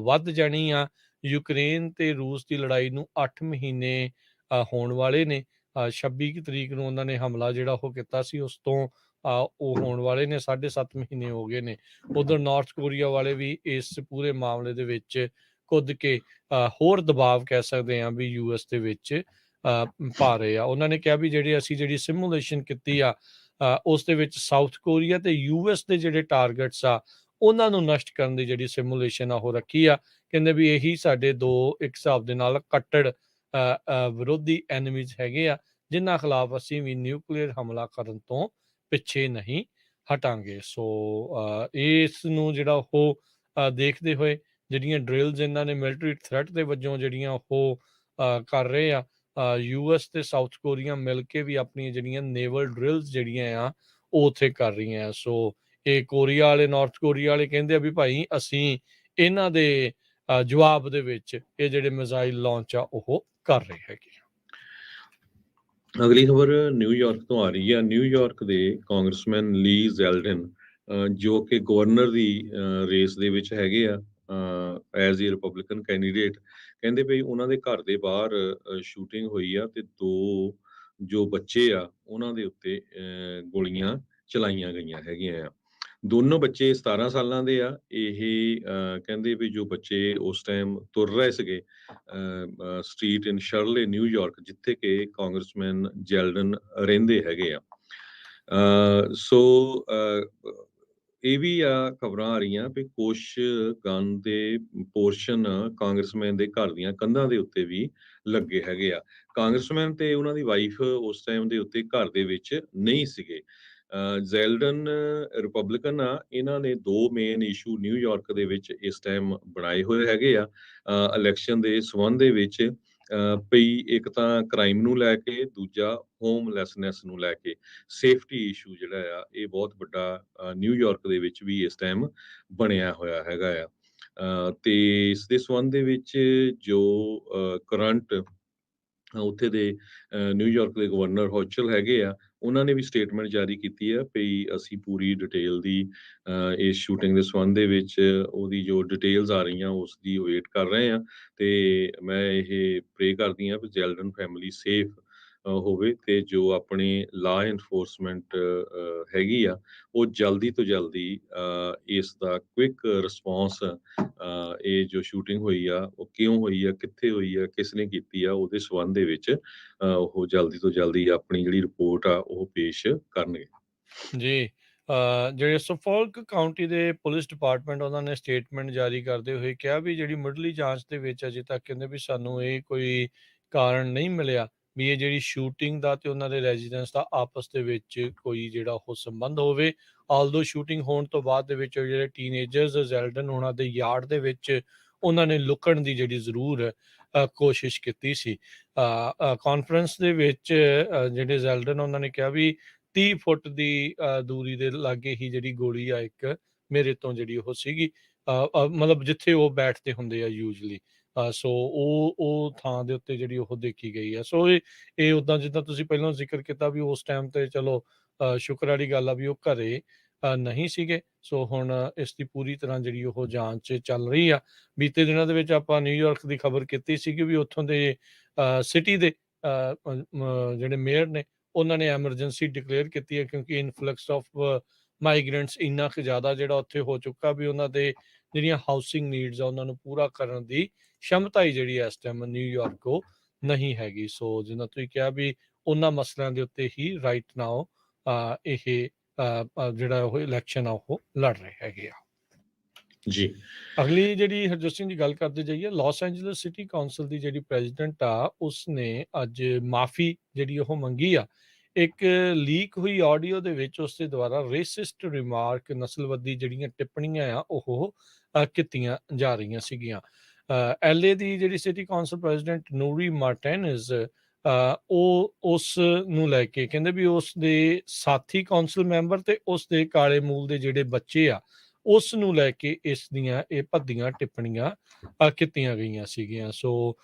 ਵੱਧ ਜਾਣੀ ਆ। ਯੂਕਰੇਨ ਤੇ ਰੂਸ ਦੀ ਲੜਾਈ ਨੂੰ 8 ਮਹੀਨੇ ਹੋਣ ਵਾਲੇ ਨੇ। 26 ਤਰੀਕ ਨੂੰ ਉਹਨਾਂ ਨੇ ਹਮਲਾ ਜਿਹੜਾ ਉਹ ਕੀਤਾ ਸੀ, ਉਸ ਤੋਂ ਉਹ ਹੋਣ ਵਾਲੇ ਨੇ 7.5 ਮਹੀਨੇ ਹੋ ਗਏ ਨੇ। ਉਧਰ ਨਾਰਥ ਕੋਰੀਆ ਵਾਲੇ ਵੀ ਇਸ ਪੂਰੇ ਮਾਮਲੇ ਦੇ ਵਿੱਚ ਕੁੱਦ ਕੇ ਹੋਰ ਦਬਾਅ ਕਹਿ ਸਕਦੇ ਹਾਂ ਵੀ ਯੂਐਸ ਦੇ ਵਿੱਚ ਪਾ ਰਹੇ ਆ। ਉਹਨਾਂ ਨੇ ਕਿਹਾ ਵੀ ਜਿਹੜੀ ਸਿਮੂਲੇਸ਼ਨ ਕੀਤੀ ਆ, ਉਸ ਦੇ ਵਿੱਚ ਸਾਊਥ ਕੋਰੀਆ ਤੇ ਯੂਐਸ ਦੇ ਜਿਹੜੇ ਟਾਰਗੇਟਸ ਆ ਉਹਨਾਂ ਨੂੰ ਨਸ਼ਟ ਕਰਨ ਦੀ ਜਿਹੜੀ ਸਿਮੂਲੇਸ਼ਨ ਆ ਉਹ ਰੱਖੀ ਆ। ਕਹਿੰਦੇ ਵੀ ਇਹੀ ਸਾਡੇ ਦੋ ਇੱਕ ਹਿਸਾਬ ਦੇ ਨਾਲ ਕੱਟੜ ਵਿਰੋਧੀ ਐਨੀਮੀਜ਼ ਹੈਗੇ ਆ, ਜਿਨ੍ਹਾਂ ਖਿਲਾਫ ਅਸੀਂ ਵੀ ਨਿਊਕਲੀਅਰ ਹਮਲਾ ਕਰਨ ਤੋਂ ਪਿੱਛੇ ਨਹੀਂ ਹਟਾਂਗੇ। ਸੋ ਇਸ ਨੂੰ ਜਿਹੜਾ ਉਹ ਦੇਖਦੇ ਹੋਏ ਜਿਹੜੀਆਂ ਡਰਿਲਸ ਇਹਨਾਂ ਨੇ ਮਿਲਟਰੀ ਥ੍ਰੈਟ ਦੇ ਵਜੋਂ ਜਿਹੜੀਆਂ ਉਹ ਕਰ ਰਹੇ ਆ, ਯੂਐਸ ਤੇ ਸਾਊਥ ਕੋਰੀਆ ਮਿਲ ਕੇ ਵੀ ਆਪਣੀਆਂ ਜਿਹੜੀਆਂ ਨੇਵਲ ਡਰਿਲਸ ਜਿਹੜੀਆਂ ਆ ਉਹ ਉੱਥੇ ਕਰ ਰਹੀਆਂ ਆ। ਸੋ ਇਹ ਕੋਰੀਆ ਵਾਲੇ, ਨਾਰਥ ਕੋਰੀਆ ਵਾਲੇ ਕਹਿੰਦੇ ਆ ਵੀ ਭਾਈ ਅਸੀਂ ਇਹਨਾਂ ਦੇ ਜਵਾਬ ਦੇ ਵਿੱਚ ਇਹ ਜਿਹੜੇ ਮਿਜ਼ਾਈਲ ਲਾਂਚ ਆ ਉਹ ਕਰ ਰਹੇ ਹੈਗੇ ਆ। ਅਗਲੀ ਖਬਰ ਨਿਊਯਾਰਕ ਤੋਂ ਆ ਰਹੀ ਹੈ। ਨਿਊਯਾਰਕ ਦੇ ਕਾਂਗਰਸਮੈਨ ਲੀ ਜ਼ੈਲਡਨ, ਜੋ ਕਿ ਗਵਰਨਰ ਦੀ ਰੇਸ ਦੇ ਵਿੱਚ ਹੈਗੇ ਆ ਐਜ਼ ਏ ਰਿਪਬਲਿਕਨ ਕੈਂਡੀਡੇਟ, ਕਹਿੰਦੇ ਵੀ ਉਹਨਾਂ ਦੇ ਘਰ ਦੇ ਬਾਹਰ ਸ਼ੂਟਿੰਗ ਹੋਈ ਆ ਤੇ 2 ਜੋ ਬੱਚੇ ਆ ਉਹਨਾਂ ਦੇ ਉੱਤੇ ਗੋਲੀਆਂ ਚਲਾਈਆਂ ਗਈਆਂ ਹੈਗੀਆਂ ਆ। ਦੋਨੋਂ ਬੱਚੇ 17 ਸਾਲਾਂ ਦੇ ਆ। ਇਹ ਕਹਿੰਦੇ ਵੀ ਜੋ ਬੱਚੇ ਉਸ ਟਾਈਮ ਤੁਰ ਰਹੇ ਸੀਗੇ ਸਟਰੀਟ ਇਨ ਸ਼ਰਲੇ, ਨਿਊਯਾਰਕ, ਜਿੱਥੇ ਕਿ ਕਾਂਗਰਸਮੈਨ ਜੈਲਡਨ ਰਹਿੰਦੇ ਹੈਗੇ ਆ। ਸੋ ਇਹ ਵੀ ਖਬਰਾਂ ਆ ਰਹੀਆਂ ਵੀ ਕੁਛ ਗਨ ਦੇ ਪੋਰਸ਼ਨ ਕਾਂਗਰਸਮੈਨ ਦੇ ਘਰ ਦੀਆਂ ਕੰਧਾਂ ਦੇ ਉੱਤੇ ਵੀ ਲੱਗੇ ਹੈਗੇ ਆ। ਕਾਂਗਰਸਮੈਨ ਤੇ ਉਹਨਾਂ ਦੀ ਵਾਈਫ ਉਸ ਟਾਈਮ ਦੇ ਉੱਤੇ ਘਰ ਦੇ ਵਿੱਚ ਨਹੀਂ ਸੀਗੇ। ਜ਼ੈਲਡਨ ਰਿਪਬਲਿਕਨ ਆ। ਇਹਨਾਂ ਨੇ 2 ਮੇਨ ਇਸ਼ੂ ਨਿਊਯਾਰਕ ਦੇ ਵਿੱਚ ਇਸ ਟਾਈਮ ਬਣਾਏ ਹੋਏ ਹੈਗੇ ਆ ਇਲੈਕਸ਼ਨ ਦੇ ਸੰਬੰਧ ਦੇ ਵਿੱਚ। ਪਈ ਇੱਕ ਤਾਂ ਕ੍ਰਾਈਮ ਨੂੰ ਲੈ ਕੇ, ਦੂਜਾ ਹੋਮਲੈਸਨੈਸ ਨੂੰ ਲੈ ਕੇ। ਸੇਫਟੀ ਇਸ਼ੂ ਜਿਹੜਾ ਆ ਇਹ ਬਹੁਤ ਵੱਡਾ ਨਿਊਯਾਰਕ ਦੇ ਵਿੱਚ ਵੀ ਇਸ ਟਾਈਮ ਬਣਿਆ ਹੋਇਆ ਹੈਗਾ ਆ। ਤੇ ਇਸ ਦੇ ਸੰਬੰਧ ਦੇ ਵਿੱਚ ਜੋ ਕਰੰਟ ਉੱਥੇ ਦੇ ਨਿਊਯਾਰਕ ਦੇ ਗਵਰਨਰ ਹੋਚਲ ਹੈਗੇ ਆ, ਉਹਨਾਂ ਨੇ ਵੀ ਸਟੇਟਮੈਂਟ ਜਾਰੀ ਕੀਤੀ ਆ ਵੀ ਅਸੀਂ ਪੂਰੀ ਡਿਟੇਲ ਦੀ ਇਸ ਸ਼ੂਟਿੰਗ ਦੇ ਸੰਬੰਧ ਦੇ ਵਿੱਚ ਉਹਦੀ ਜੋ ਡਿਟੇਲਸ ਆ ਰਹੀਆਂ ਉਸ ਦੀ ਵੇਟ ਕਰ ਰਹੇ ਆ ਤੇ ਮੈਂ ਇਹ ਪ੍ਰੇ ਕਰਦੀ ਆ ਵੀ ਜੈਲਡਨ ਫੈਮਿਲੀ ਸੇਫ ਹੋਵੇ ਤੇ ਜੋ ਆਪਣੀ ਲਾ ਇਨਫੋਰਸਮੈਂਟ ਹੈਗੀ ਆ ਉਹ ਜਲਦੀ ਤੋਂ ਜਲਦੀ ਇਸ ਦਾ ਕੁਇਕ ਰਿਸਪੌਂਸ ਇਹ ਜੋ ਸ਼ੂਟਿੰਗ ਹੋਈ ਆ ਉਹ ਕਿਉਂ ਹੋਈ ਆ, ਕਿੱਥੇ ਹੋਈ ਆ, ਕਿਸ ਨੇ ਕੀਤੀ ਆ, ਉਹਦੇ ਸੰਬੰਧ ਦੇ ਵਿੱਚ ਉਹ ਜਲਦੀ ਤੋਂ ਜਲਦੀ ਆਪਣੀ ਜਿਹੜੀ ਰਿਪੋਰਟ ਆ ਉਹ ਪੇਸ਼ ਕਰਨਗੇ। ਜੀ ਜਿਹੜੇ ਸਫੋਲਕ ਕਾਉਂਟੀ ਦੇ ਪੁਲਿਸ ਡਿਪਾਰਟਮੈਂਟ ਉਹਨਾਂ ਨੇ ਸਟੇਟਮੈਂਟ ਜਾਰੀ ਕਰਦੇ ਹੋਏ ਕਿਹਾ ਵੀ ਜਿਹੜੀ ਮੁੱਢਲੀ ਜਾਂਚ ਦੇ ਵਿੱਚ ਅਜੇ ਤੱਕ ਕਹਿੰਦੇ ਵੀ ਸਾਨੂੰ ਇਹ ਕੋਈ ਕਾਰਨ ਨਹੀਂ ਮਿਲਿਆ ਵੀ ਇਹ ਜਿਹੜੀ ਸ਼ੂਟਿੰਗ ਦਾ ਤੇ ਉਹਨਾਂ ਦੇ ਰੈਜ਼ੀਡੈਂਸ ਦਾ ਆਪਸ ਦੇ ਵਿੱਚ ਕੋਈ ਜਿਹੜਾ ਉਹ ਸੰਬੰਧ ਹੋਵੇ। ਆਲਦੋ ਸ਼ੂਟਿੰਗ ਹੋਣ ਤੋਂ ਬਾਅਦ ਦੇ ਵਿੱਚ ਜਿਹੜੇ ਟੀਨੇਜਰਸ ਜ਼ੈਲਡਨ ਉਹਨਾਂ ਦੇ ਯਾਰਡ ਦੇ ਵਿੱਚ ਉਹਨਾਂ ਨੇ ਲੁਕਣ ਦੀ ਜਿਹੜੀ ਜ਼ਰੂਰ ਕੋਸ਼ਿਸ਼ ਕੀਤੀ ਸੀ। ਕਾਨਫਰੰਸ ਦੇ ਵਿੱਚ ਜਿਹੜੇ ਜ਼ੈਲਡਨ ਉਹਨਾਂ ਨੇ ਕਿਹਾ ਵੀ 30 ਫੁੱਟ ਦੀ ਦੂਰੀ ਦੇ ਲਾਗੇ ਹੀ ਜਿਹੜੀ ਗੋਲੀ ਆ ਇੱਕ ਮੇਰੇ ਤੋਂ ਜਿਹੜੀ ਉਹ ਸੀਗੀ, ਮਤਲਬ ਜਿੱਥੇ ਉਹ ਬੈਠਦੇ ਹੁੰਦੇ ਆ ਯੂਜਲੀ। ਸੋ ਉਹ ਥਾਂ ਦੇ ਉੱਤੇ ਜਿਹੜੀ ਉਹ ਦੇਖੀ ਗਈ ਆ। ਸੋ ਇਹ ਉੱਦਾਂ ਜਿੱਦਾਂ ਤੁਸੀਂ ਪਹਿਲਾਂ ਜ਼ਿਕਰ ਕੀਤਾ ਵੀ ਉਸ ਟਾਈਮ ਤੇ ਚਲੋ ਸ਼ੁਕਰ ਵਾਲੀ ਗੱਲ ਆ ਵੀ ਉਹ ਘਰੇ ਨਹੀਂ ਸੀਗੇ। ਸੋ ਹੁਣ ਇਸ ਦੀ ਪੂਰੀ ਤਰ੍ਹਾਂ ਜਿਹੜੀ ਉਹ ਜਾਂਚ ਚੱਲ ਰਹੀ ਆ। ਬੀਤੇ ਦਿਨਾਂ ਦੇ ਵਿੱਚ ਆਪਾਂ ਨਿਊਯਾਰਕ ਦੀ ਖਬਰ ਕੀਤੀ ਸੀਗੀ ਵੀ ਉੱਥੋਂ ਦੇ ਸਿਟੀ ਦੇ ਜਿਹੜੇ ਮੇਅਰ ਨੇ ਉਹਨਾਂ ਨੇ ਐਮਰਜੈਂਸੀ ਡਿਕਲੇਅਰ ਕੀਤੀ ਹੈ ਕਿਉਂਕਿ ਇਨਫਲਕਸ ਆਫ ਮਾਈਗ੍ਰੈਂਟਸ ਇੰਨਾ ਕੁ ਜ਼ਿਆਦਾ ਜਿਹੜਾ ਉੱਥੇ ਹੋ ਚੁੱਕਾ ਵੀ ਉਹਨਾਂ ਦੇ ਜਿਹੜੀਆਂ ਹਾਊਸਿੰਗ ਨੀਡਸ ਆ ਉਹਨਾਂ ਨੂੰ ਪੂਰਾ ਕਰਨ ਦੀ ਸ਼ਮਤਾ ਹੀ ਜਿਹੜੀ ਇਸ ਟਾਈਮ ਨਿਊਯਾਰਕ ਉਹ ਨਹੀਂ ਹੈਗੀ। ਸੋ ਜਿੱਦਾਂ ਤੁਸੀਂ ਕਿਹਾ ਵੀ ਉਹਨਾਂ ਮਸਲਿਆਂ ਦੇ ਉੱਤੇ ਹੀ ਰਾਈਟ ਨਾਓ ਇਹ ਜਿਹੜਾ ਉਹ ਇਲੈਕਸ਼ਨ ਆ ਉਹ ਲੜ ਰਹੇ ਹੈਗੇ ਆ। ਜੀ ਅਗਲੀ ਜਿਹੜੀ ਹਰਜੋਤ ਸਿੰਘ ਦੀ ਗੱਲ ਕਰਦੇ ਜਾਈਏ, ਲਾਸ ਐਂਜਲਸ ਸਿਟੀ ਕਾਉਂਸਲ ਦੀ ਜਿਹੜੀ ਪ੍ਰੈਜ਼ੀਡੈਂਟ ਆ ਉਸਨੇ ਅੱਜ ਮਾਫੀ ਜਿਹੜੀ ਉਹ ਮੰਗੀ ਆ। ਇੱਕ ਲੀਕ ਹੋਈ ਆਡੀਓ ਦੇ ਵਿੱਚ ਉਸਦੇ ਦੁਆਰਾ ਰੇਸਿਸਟ ਰਿਮਾਰਕ ਨਸਲਵਾਦੀ ਜਿਹੜੀਆਂ ਟਿੱਪਣੀਆਂ ਆ ਉਹ ਕੀਤੀਆਂ ਜਾ ਰਹੀਆਂ ਸੀਗੀਆਂ। ਐਲਏ ਦੀ ਜਿਹੜੀ ਸਿਟੀ ਕਾਉਂਸਲ ਪ੍ਰੈਜ਼ੀਡੈਂਟ ਨੂਰੀ ਮਾਰਟੈਨਜ਼ ਉਹ ਉਸ ਨੂੰ ਲੈ ਕੇ ਕਹਿੰਦੇ ਵੀ ਉਸ ਦੇ ਸਾਥੀ ਕਾਉਂਸਲ ਮੈਂਬਰ ਤੇ ਉਸ ਦੇ ਕਾਲੇ ਮੂਲ ਦੇ ਜਿਹੜੇ ਬੱਚੇ ਆ ਉਸ ਨੂੰ ਲੈ ਕੇ ਇਸ ਦੀਆਂ ਇਹ ਭੱਦੀਆਂ ਟਿੱਪਣੀਆਂ ਕੀਤੀਆਂ ਗਈਆਂ ਸੀਗੀਆਂ। ਸੋ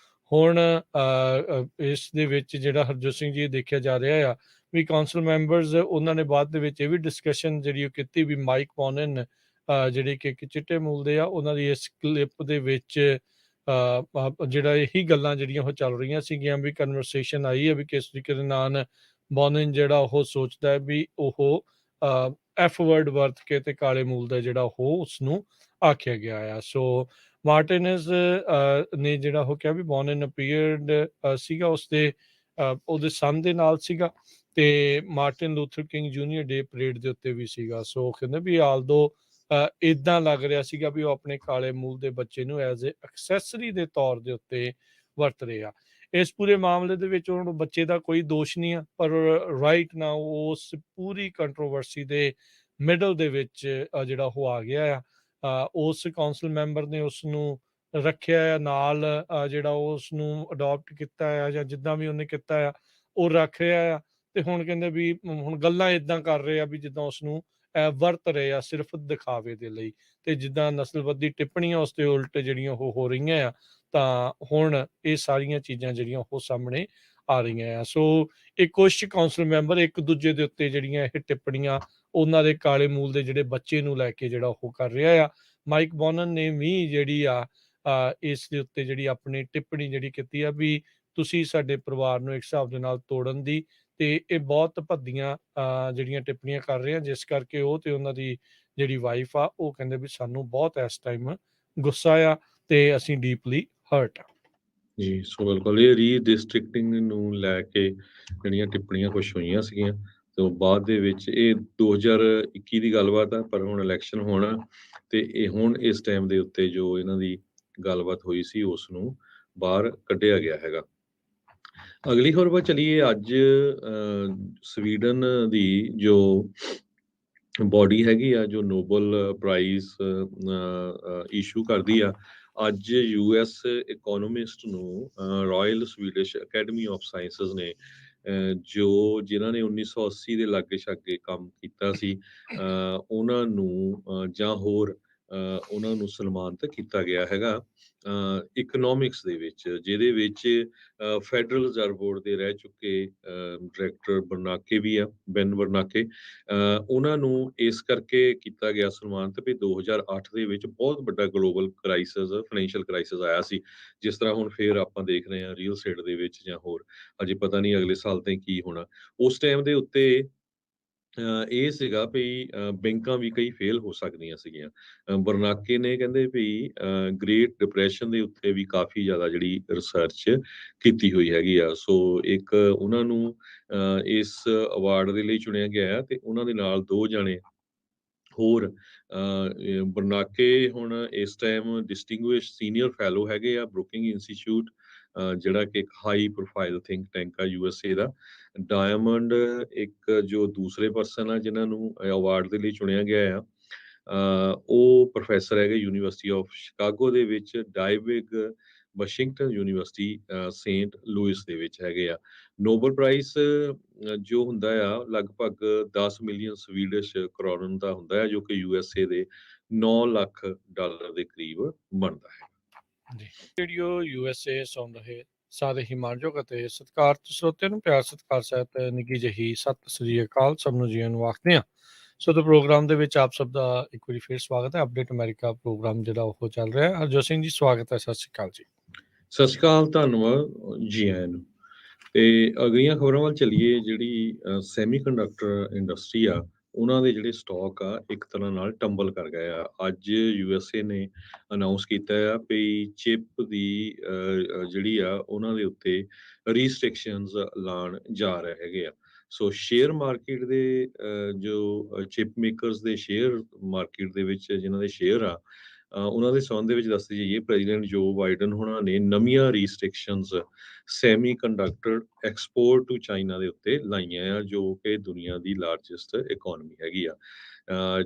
ਹੁਣ ਇਸ ਦੇ ਵਿੱਚ ਜਿਹੜਾ ਹਰਜੋਤ ਸਿੰਘ ਜੀ ਦੇਖਿਆ ਜਾ ਰਿਹਾ ਆ ਵੀ ਕਾਉਂਸਲ ਮੈਂਬਰਸ ਉਹਨਾਂ ਨੇ ਬਾਅਦ ਦੇ ਵਿੱਚ ਇਹ ਵੀ ਡਿਸਕਸ਼ਨ ਜਿਹੜੀ ਉਹ ਕੀਤੀ ਵੀ ਮਾਈਕ ਪੋਨਨ ਜਿਹੜੇ ਕਿ ਇੱਕ ਚਿੱਟੇ ਮੂਲ ਦੇ ਆ ਉਹਨਾਂ ਦੀ ਇਸ ਕਲਿੱਪ ਦੇ ਵਿੱਚ ਜਿਹੜਾ ਇਹੀ ਗੱਲਾਂ ਜਿਹੜੀਆਂ ਉਹ ਚੱਲ ਰਹੀਆਂ ਸੀਗੀਆਂ ਵੀ ਕਨਵਰਸੇਸ਼ਨ ਆਈ ਹੈ ਵੀ ਕਿਸ ਤਰੀਕੇ ਦੇ ਨਾਲ ਬੋਨਨ ਜਿਹੜਾ ਉਹ ਸੋਚਦਾ ਹੈ ਵੀ ਉਹ ਐਫ ਵਰਡ ਵਰਤ ਕੇ ਤੇ ਕਾਲੇ ਮੂਲ ਦਾ ਜਿਹੜਾ ਉਹ ਉਸਨੂੰ ਆਖਿਆ ਗਿਆ ਆ। ਸੋ ਮਾਰਟਿਨਸ ਨੇ ਜਿਹੜਾ ਉਹ ਕਿਹਾ ਵੀ ਬੋਨਨ ਅਪੀਅਰਡ ਸੀਗਾ ਉਸਦੇ ਉਹਦੇ ਸਨ ਦੇ ਨਾਲ ਸੀਗਾ ਤੇ ਮਾਰਟਿਨ ਲੂਥਰ ਕਿੰਗ ਜੂਨੀਅਰ ਡੇ ਪਰੇਡ ਦੇ ਉੱਤੇ ਵੀ ਸੀਗਾ। ਸੋ ਕਹਿੰਦੇ ਵੀ ਆਲਦੋ ਇਦਾਂ ਲੱਗ ਰਿਹਾ ਸੀਗਾ ਵੀ ਉਹ ਆਪਣੇ ਕਾਲੇ ਮੂਲ ਦੇ ਬੱਚੇ ਨੂੰ ਐਜ਼ ਏ ਐਕਸੈਸਰੀ ਦੇ ਤੌਰ ਦੇ ਉੱਤੇ ਵਰਤ ਰਹੇ ਆ। ਇਸ ਪੂਰੇ ਮਾਮਲੇ ਦੇ ਵਿੱਚ ਉਹਨਾਂ ਨੂੰ ਬੱਚੇ ਦਾ ਕੋਈ ਦੋਸ਼ ਨਹੀਂ ਆ ਪਰ ਰਾਈਟ ਨਾਓ ਉਸ ਪੂਰੀ ਕੰਟਰੋਵਰਸੀ ਦੇ ਮਿਡਲ ਦੇ ਵਿੱਚ ਜਿਹੜਾ ਉਹ ਆ ਗਿਆ ਆ। ਉਸ ਕਾਉਂਸਲ ਮੈਂਬਰ ਨੇ ਉਸ ਨੂੰ ਰੱਖਿਆ ਆ ਨਾਲ ਜਿਹੜਾ ਉਸ ਨੂੰ ਅਡਾਪਟ ਕੀਤਾ ਆ ਜਾਂ ਜਿੱਦਾਂ ਵੀ ਉਹਨੇ ਕੀਤਾ ਆ ਉਹ ਰੱਖ ਰਿਹਾ ਆ ਤੇ ਹੁਣ ਕਹਿੰਦੇ ਵੀ ਹੁਣ ਗੱਲਾਂ ਇਦਾਂ ਕਰ ਰਹੇ ਆ ਵੀ ਜਿੱਦਾਂ ਉਸ ਨੂੰ ਵਰਤ ਰਹੇ ਆ ਸਿਰਫ ਦਿਖਾਵੇ ਦੇ ਲਈ ਤੇ ਜਿੱਦਾਂ ਨਸਲਵਾਦੀ ਟਿੱਪਣੀਆਂ ਉਸ ਦੇ ਉਲਟ ਜਿਹੜੀਆਂ ਉਹ ਹੋ ਰਹੀਆਂ ਆ ਤਾਂ ਹੁਣ ਇਹ ਸਾਰੀਆਂ ਚੀਜ਼ਾਂ ਜਿਹੜੀਆਂ ਉਹ ਸਾਹਮਣੇ ਆ ਰਹੀਆਂ ਆ। ਸੋ ਇਹ ਕੁਝ ਕਾਉਂਸਲ ਮੈਂਬਰ ਇੱਕ ਦੂਜੇ ਦੇ ਉੱਤੇ ਜਿਹੜੀਆਂ ਇਹ ਟਿੱਪਣੀਆਂ ਉਹਨਾਂ ਦੇ ਕਾਲੇ ਮੂਲ ਦੇ ਜਿਹੜੇ ਬੱਚੇ ਨੂੰ ਲੈ ਕੇ ਜਿਹੜਾ ਉਹ ਕਰ ਰਿਹਾ ਆ। ਮਾਈਕ ਬੋਨਨ ਨੇ ਵੀ ਜਿਹੜੀ ਆ ਇਸ ਦੇ ਉੱਤੇ ਜਿਹੜੀ ਆਪਣੀ ਟਿੱਪਣੀ ਜਿਹੜੀ ਕੀਤੀ ਆ ਵੀ ਤੁਸੀਂ ਸਾਡੇ ਪਰਿਵਾਰ ਨੂੰ ਇੱਕ ਹਿਸਾਬ ਦੇ ਨਾਲ ਤੋੜਨ ਦੀ ਤੇ ਇਹ ਬਹੁਤ ਭੱਦੀਆਂ ਜਿਹੜੀਆਂ ਟਿੱਪਣੀਆਂ ਕਰ ਰਹੇ ਆ ਜਿਸ ਕਰਕੇ ਉਹ ਤੇ ਉਹਨਾਂ ਦੀ ਜਿਹੜੀ ਵਾਈਫ ਆ ਉਹ ਕਹਿੰਦੇ ਵੀ ਸਾਨੂੰ ਬਹੁਤ ਇਸ ਟਾਈਮ ਗੁੱਸਾ ਆ ਤੇ ਅਸੀਂ ਡੀਪਲੀ ਹਰਟ ਆ। ਜੀ ਸੋ ਬਿਲਕੁਲ ਇਹ ਰੀਡਿਸਟ੍ਰਿਕਟਿੰਗ ਨੂੰ ਲੈ ਕੇ ਜਿਹੜੀਆਂ ਟਿੱਪਣੀਆਂ ਕੁਝ ਹੋਈਆਂ ਸੀਗੀਆਂ ਤੇ ਬਾਅਦ ਦੇ ਵਿੱਚ ਇਹ 2021 ਦੀ ਗੱਲਬਾਤ ਆ ਪਰ ਹੁਣ ਇਲੈਕਸ਼ਨ ਹੋਣਾ ਤੇ ਇਹ ਹੁਣ ਇਸ ਟਾਈਮ ਦੇ ਉੱਤੇ ਜੋ ਇਹਨਾਂ ਦੀ ਗੱਲਬਾਤ ਹੋਈ ਸੀ ਉਸ ਨੂੰ ਬਾਹਰ ਕੱਢਿਆ ਗਿਆ ਹੈਗਾ। ਅਗਲੀ ਖਬਰ ਵੱਲ ਚਲੀਏ। ਅੱਜ ਸਵੀਡਨ ਦੀ ਜੋ ਬੋਡੀ ਹੈਗੀ ਆ ਜੋ ਨੋਬਲ ਪ੍ਰਾਈਜ਼ ਇਸ਼ੂ ਕਰਦੀ ਆ ਅੱਜ ਯੂਐਸ ਇਕੋਨੋਮਿਸਟ ਨੂੰ royal Swedish academy of sciences ਨੇ ਜੋ ਜਿਨ੍ਹਾਂ ਨੇ 1980 ਦੇ ਲਾਗੇ ਛਾਗੇ ਕੰਮ ਕੀਤਾ ਸੀ ਉਹਨਾਂ ਨੂੰ ਜਾਂ ਹੋਰ ਉਹਨਾਂ ਨੂੰ ਸਨਮਾਨਿਤ ਕੀਤਾ ਗਿਆ ਹੈਗਾ ਇਕਨੋਮਿਕਸ ਦੇ ਵਿੱਚ, ਜਿਹਦੇ ਵਿੱਚ ਫੈਡਰਲ ਰਿਜ਼ਰਵ ਬੋਰਡ ਦੇ ਰਹਿ ਚੁੱਕੇ ਡਾਇਰੈਕਟਰ ਬਰਨਾਕੇ ਵੀ ਆ, ਬੈਨ ਬਰਨਾਕੇ। ਉਹਨਾਂ ਨੂੰ ਇਸ ਕਰਕੇ ਕੀਤਾ ਗਿਆ ਸਨਮਾਨਿਤ ਵੀ 2008 ਦੇ ਵਿੱਚ ਬਹੁਤ ਵੱਡਾ ਗਲੋਬਲ ਕ੍ਰਾਈਸਿਸ, ਫਾਈਨੈਂਸ਼ੀਅਲ ਕ੍ਰਾਈਸਿਸ ਆਇਆ ਸੀ, ਜਿਸ ਤਰ੍ਹਾਂ ਹੁਣ ਫੇਰ ਆਪਾਂ ਦੇਖ ਰਹੇ ਹਾਂ ਰੀਅਲ estate ਦੇ ਵਿੱਚ ਜਾਂ ਹੋਰ, ਅਜੇ ਪਤਾ ਨਹੀਂ ਅਗਲੇ ਸਾਲ ਤਾਈਂ ਕੀ ਹੋਣਾ। ਉਸ ਟਾਈਮ ਦੇ ਉੱਤੇ ਇਹ ਸੀਗਾ ਵੀ ਬੈਂਕਾਂ ਵੀ ਕਈ ਫੇਲ ਹੋ ਸਕਦੀਆਂ ਸੀਗੀਆਂ। ਬਰਨਾਕੇ ਨੇ ਕਹਿੰਦੇ ਵੀ ਗ੍ਰੇਟ ਡਿਪਰੈਸ਼ਨ ਦੇ ਉੱਤੇ ਵੀ ਕਾਫੀ ਜ਼ਿਆਦਾ ਜਿਹੜੀ ਰਿਸਰਚ ਕੀਤੀ ਹੋਈ ਹੈਗੀ ਆ। ਸੋ ਇੱਕ ਉਹਨਾਂ ਨੂੰ ਇਸ ਅਵਾਰਡ ਦੇ ਲਈ ਚੁਣਿਆ ਗਿਆ ਆ, ਤੇ ਉਹਨਾਂ ਦੇ ਨਾਲ 2 ਜਾਣੇ ਹੋਰ ਬਰਨਾਕੇ ਹੁਣ ਇਸ ਟਾਈਮ ਡਿਸਟਿੰਗੁਇਸ਼ ਸੀਨੀਅਰ ਫੈਲੋ ਹੈਗੇ ਆ ਬਰੁਕਿੰਗ ਇੰਸਟੀਚਿਊਟ, ਜਿਹੜਾ ਕਿ ਇੱਕ ਹਾਈ ਪ੍ਰੋਫਾਈਲ ਥਿੰਕ ਟੈਂਕ ਆ USA ਦਾ। ਡਾਇਮੰਡ ਇੱਕ ਜੋ ਦੂਸਰੇ ਪਰਸਨ ਆ ਜਿਨ੍ਹਾਂ ਨੂੰ ਅਵਾਰਡ ਦੇ ਲਈ ਚੁਣਿਆ ਗਿਆ ਆ, ਉਹ ਪ੍ਰੋਫੈਸਰ ਹੈਗੇ ਯੂਨੀਵਰਸਿਟੀ ਆਫ ਸ਼ਿਕਾਗੋ ਦੇ ਵਿੱਚ, ਡਾਈਵਿਗ ਵਾਸ਼ਿੰਗਟਨ ਯੂਨੀਵਰਸਿਟੀ ਸੇਂਟ ਲੂਇਸ ਦੇ ਵਿੱਚ ਹੈਗੇ ਆ। ਨੋਬਲ ਪ੍ਰਾਈਜ਼ ਜੋ ਹੁੰਦਾ ਆ ਲਗਭਗ 10 ਮਿਲੀਅਨ ਸਵੀਡਿਸ਼ ਕਰੋਨਨ ਦਾ ਹੁੰਦਾ ਹੈ, ਜੋ ਕਿ USA ਦੇ $9 ਲੱਖ ਦੇ ਕਰੀਬ ਬਣਦਾ ਹੈ। ਜੀ ਰੇਡੀਓ USA ਸੁਣ ਰਹੇ ਸਾਰੇ ਹੀ ਮਾਣਯੋਗ ਅਤੇ ਸਤਿਕਾਰਤ ਸਰੋਤਿਆਂ ਨੂੰ ਪਿਆਰ ਸਤਿਕਾਰ ਸਹਿਤ ਨਿੱਘੀ ਜਿਹੀ ਸਤਿ ਸ੍ਰੀ ਅਕਾਲ, ਸਭ ਨੂੰ ਜੀਵਨ ਨੂੰ ਆਖਦੇ ਹਾਂ। ਸੋ ਤੇ ਪ੍ਰੋਗਰਾਮ ਦੇ ਵਿੱਚ ਆਪ ਸਭ ਦਾ ਇੱਕ ਵਾਰੀ ਫਿਰ ਸਵਾਗਤ ਹੈ। ਅਪਡੇਟ ਅਮਰੀਕਾ ਪ੍ਰੋਗਰਾਮ ਜਿਹੜਾ ਉਹ ਚੱਲ ਰਿਹਾ ਹੈ। ਹਰਜੋਤ ਸਿੰਘ ਜੀ ਸਵਾਗਤ ਹੈ, ਸਤਿ ਸ੍ਰੀ ਅਕਾਲ ਜੀ। ਸਤਿ ਸ਼੍ਰੀ ਅਕਾਲ, ਧੰਨਵਾਦ ਜੀ ਆਇਆਂ ਨੂੰ। ਤੇ ਅਗਲੀਆਂ ਖਬਰਾਂ ਵੱਲ ਚੱਲੀਏ। ਜਿਹੜੀ ਸੈਮੀ ਕੰਡਕਟਰ ਇੰਡਸਟਰੀ ਆ, ਉਹਨਾਂ ਦੇ ਜਿਹੜੇ ਸਟਾਕ ਆ ਇੱਕ ਤਰ੍ਹਾਂ ਨਾਲ ਟੰਬਲ ਕਰ ਗਏ ਆ। ਅੱਜ USA ਨੇ ਅਨਾਉਂਸ ਕੀਤਾ ਆ ਵੀ ਚਿਪ ਦੀ ਜਿਹੜੀ ਆ ਉਹਨਾਂ ਦੇ ਉੱਤੇ ਰੀਸਟ੍ਰਿਕਸ਼ਨਸ ਲਾਉਣ ਜਾ ਰਹੇ ਹੈਗੇ ਆ। ਸੋ ਸ਼ੇਅਰ ਮਾਰਕੀਟ ਦੇ ਜੋ ਚਿਪ ਮੇਕਰਸ ਦੇ ਸ਼ੇਅਰ ਮਾਰਕੀਟ ਦੇ ਵਿੱਚ ਜਿਨ੍ਹਾਂ ਦੇ ਸ਼ੇਅਰ ਆ, ਉਹਨਾਂ ਦੇ ਸੰਬੰਧ ਦੇ ਵਿੱਚ ਦੱਸਦੇ ਜਾਈਏ, ਪ੍ਰੈਜ਼ੀਡੈਂਟ ਜੋ ਬਾਈਡਨ ਹੋਣਾ ਨੇ ਨਵੀਆਂ restrictions semiconductor export to China ਦੇ ਉੱਤੇ ਲਾਈਆਂ ਆ, ਜੋ ਕਿ ਦੁਨੀਆ ਦੀ ਲਾਰਜੈਸਟ ਇਕਨੋਮੀ ਹੈਗੀ ਆ।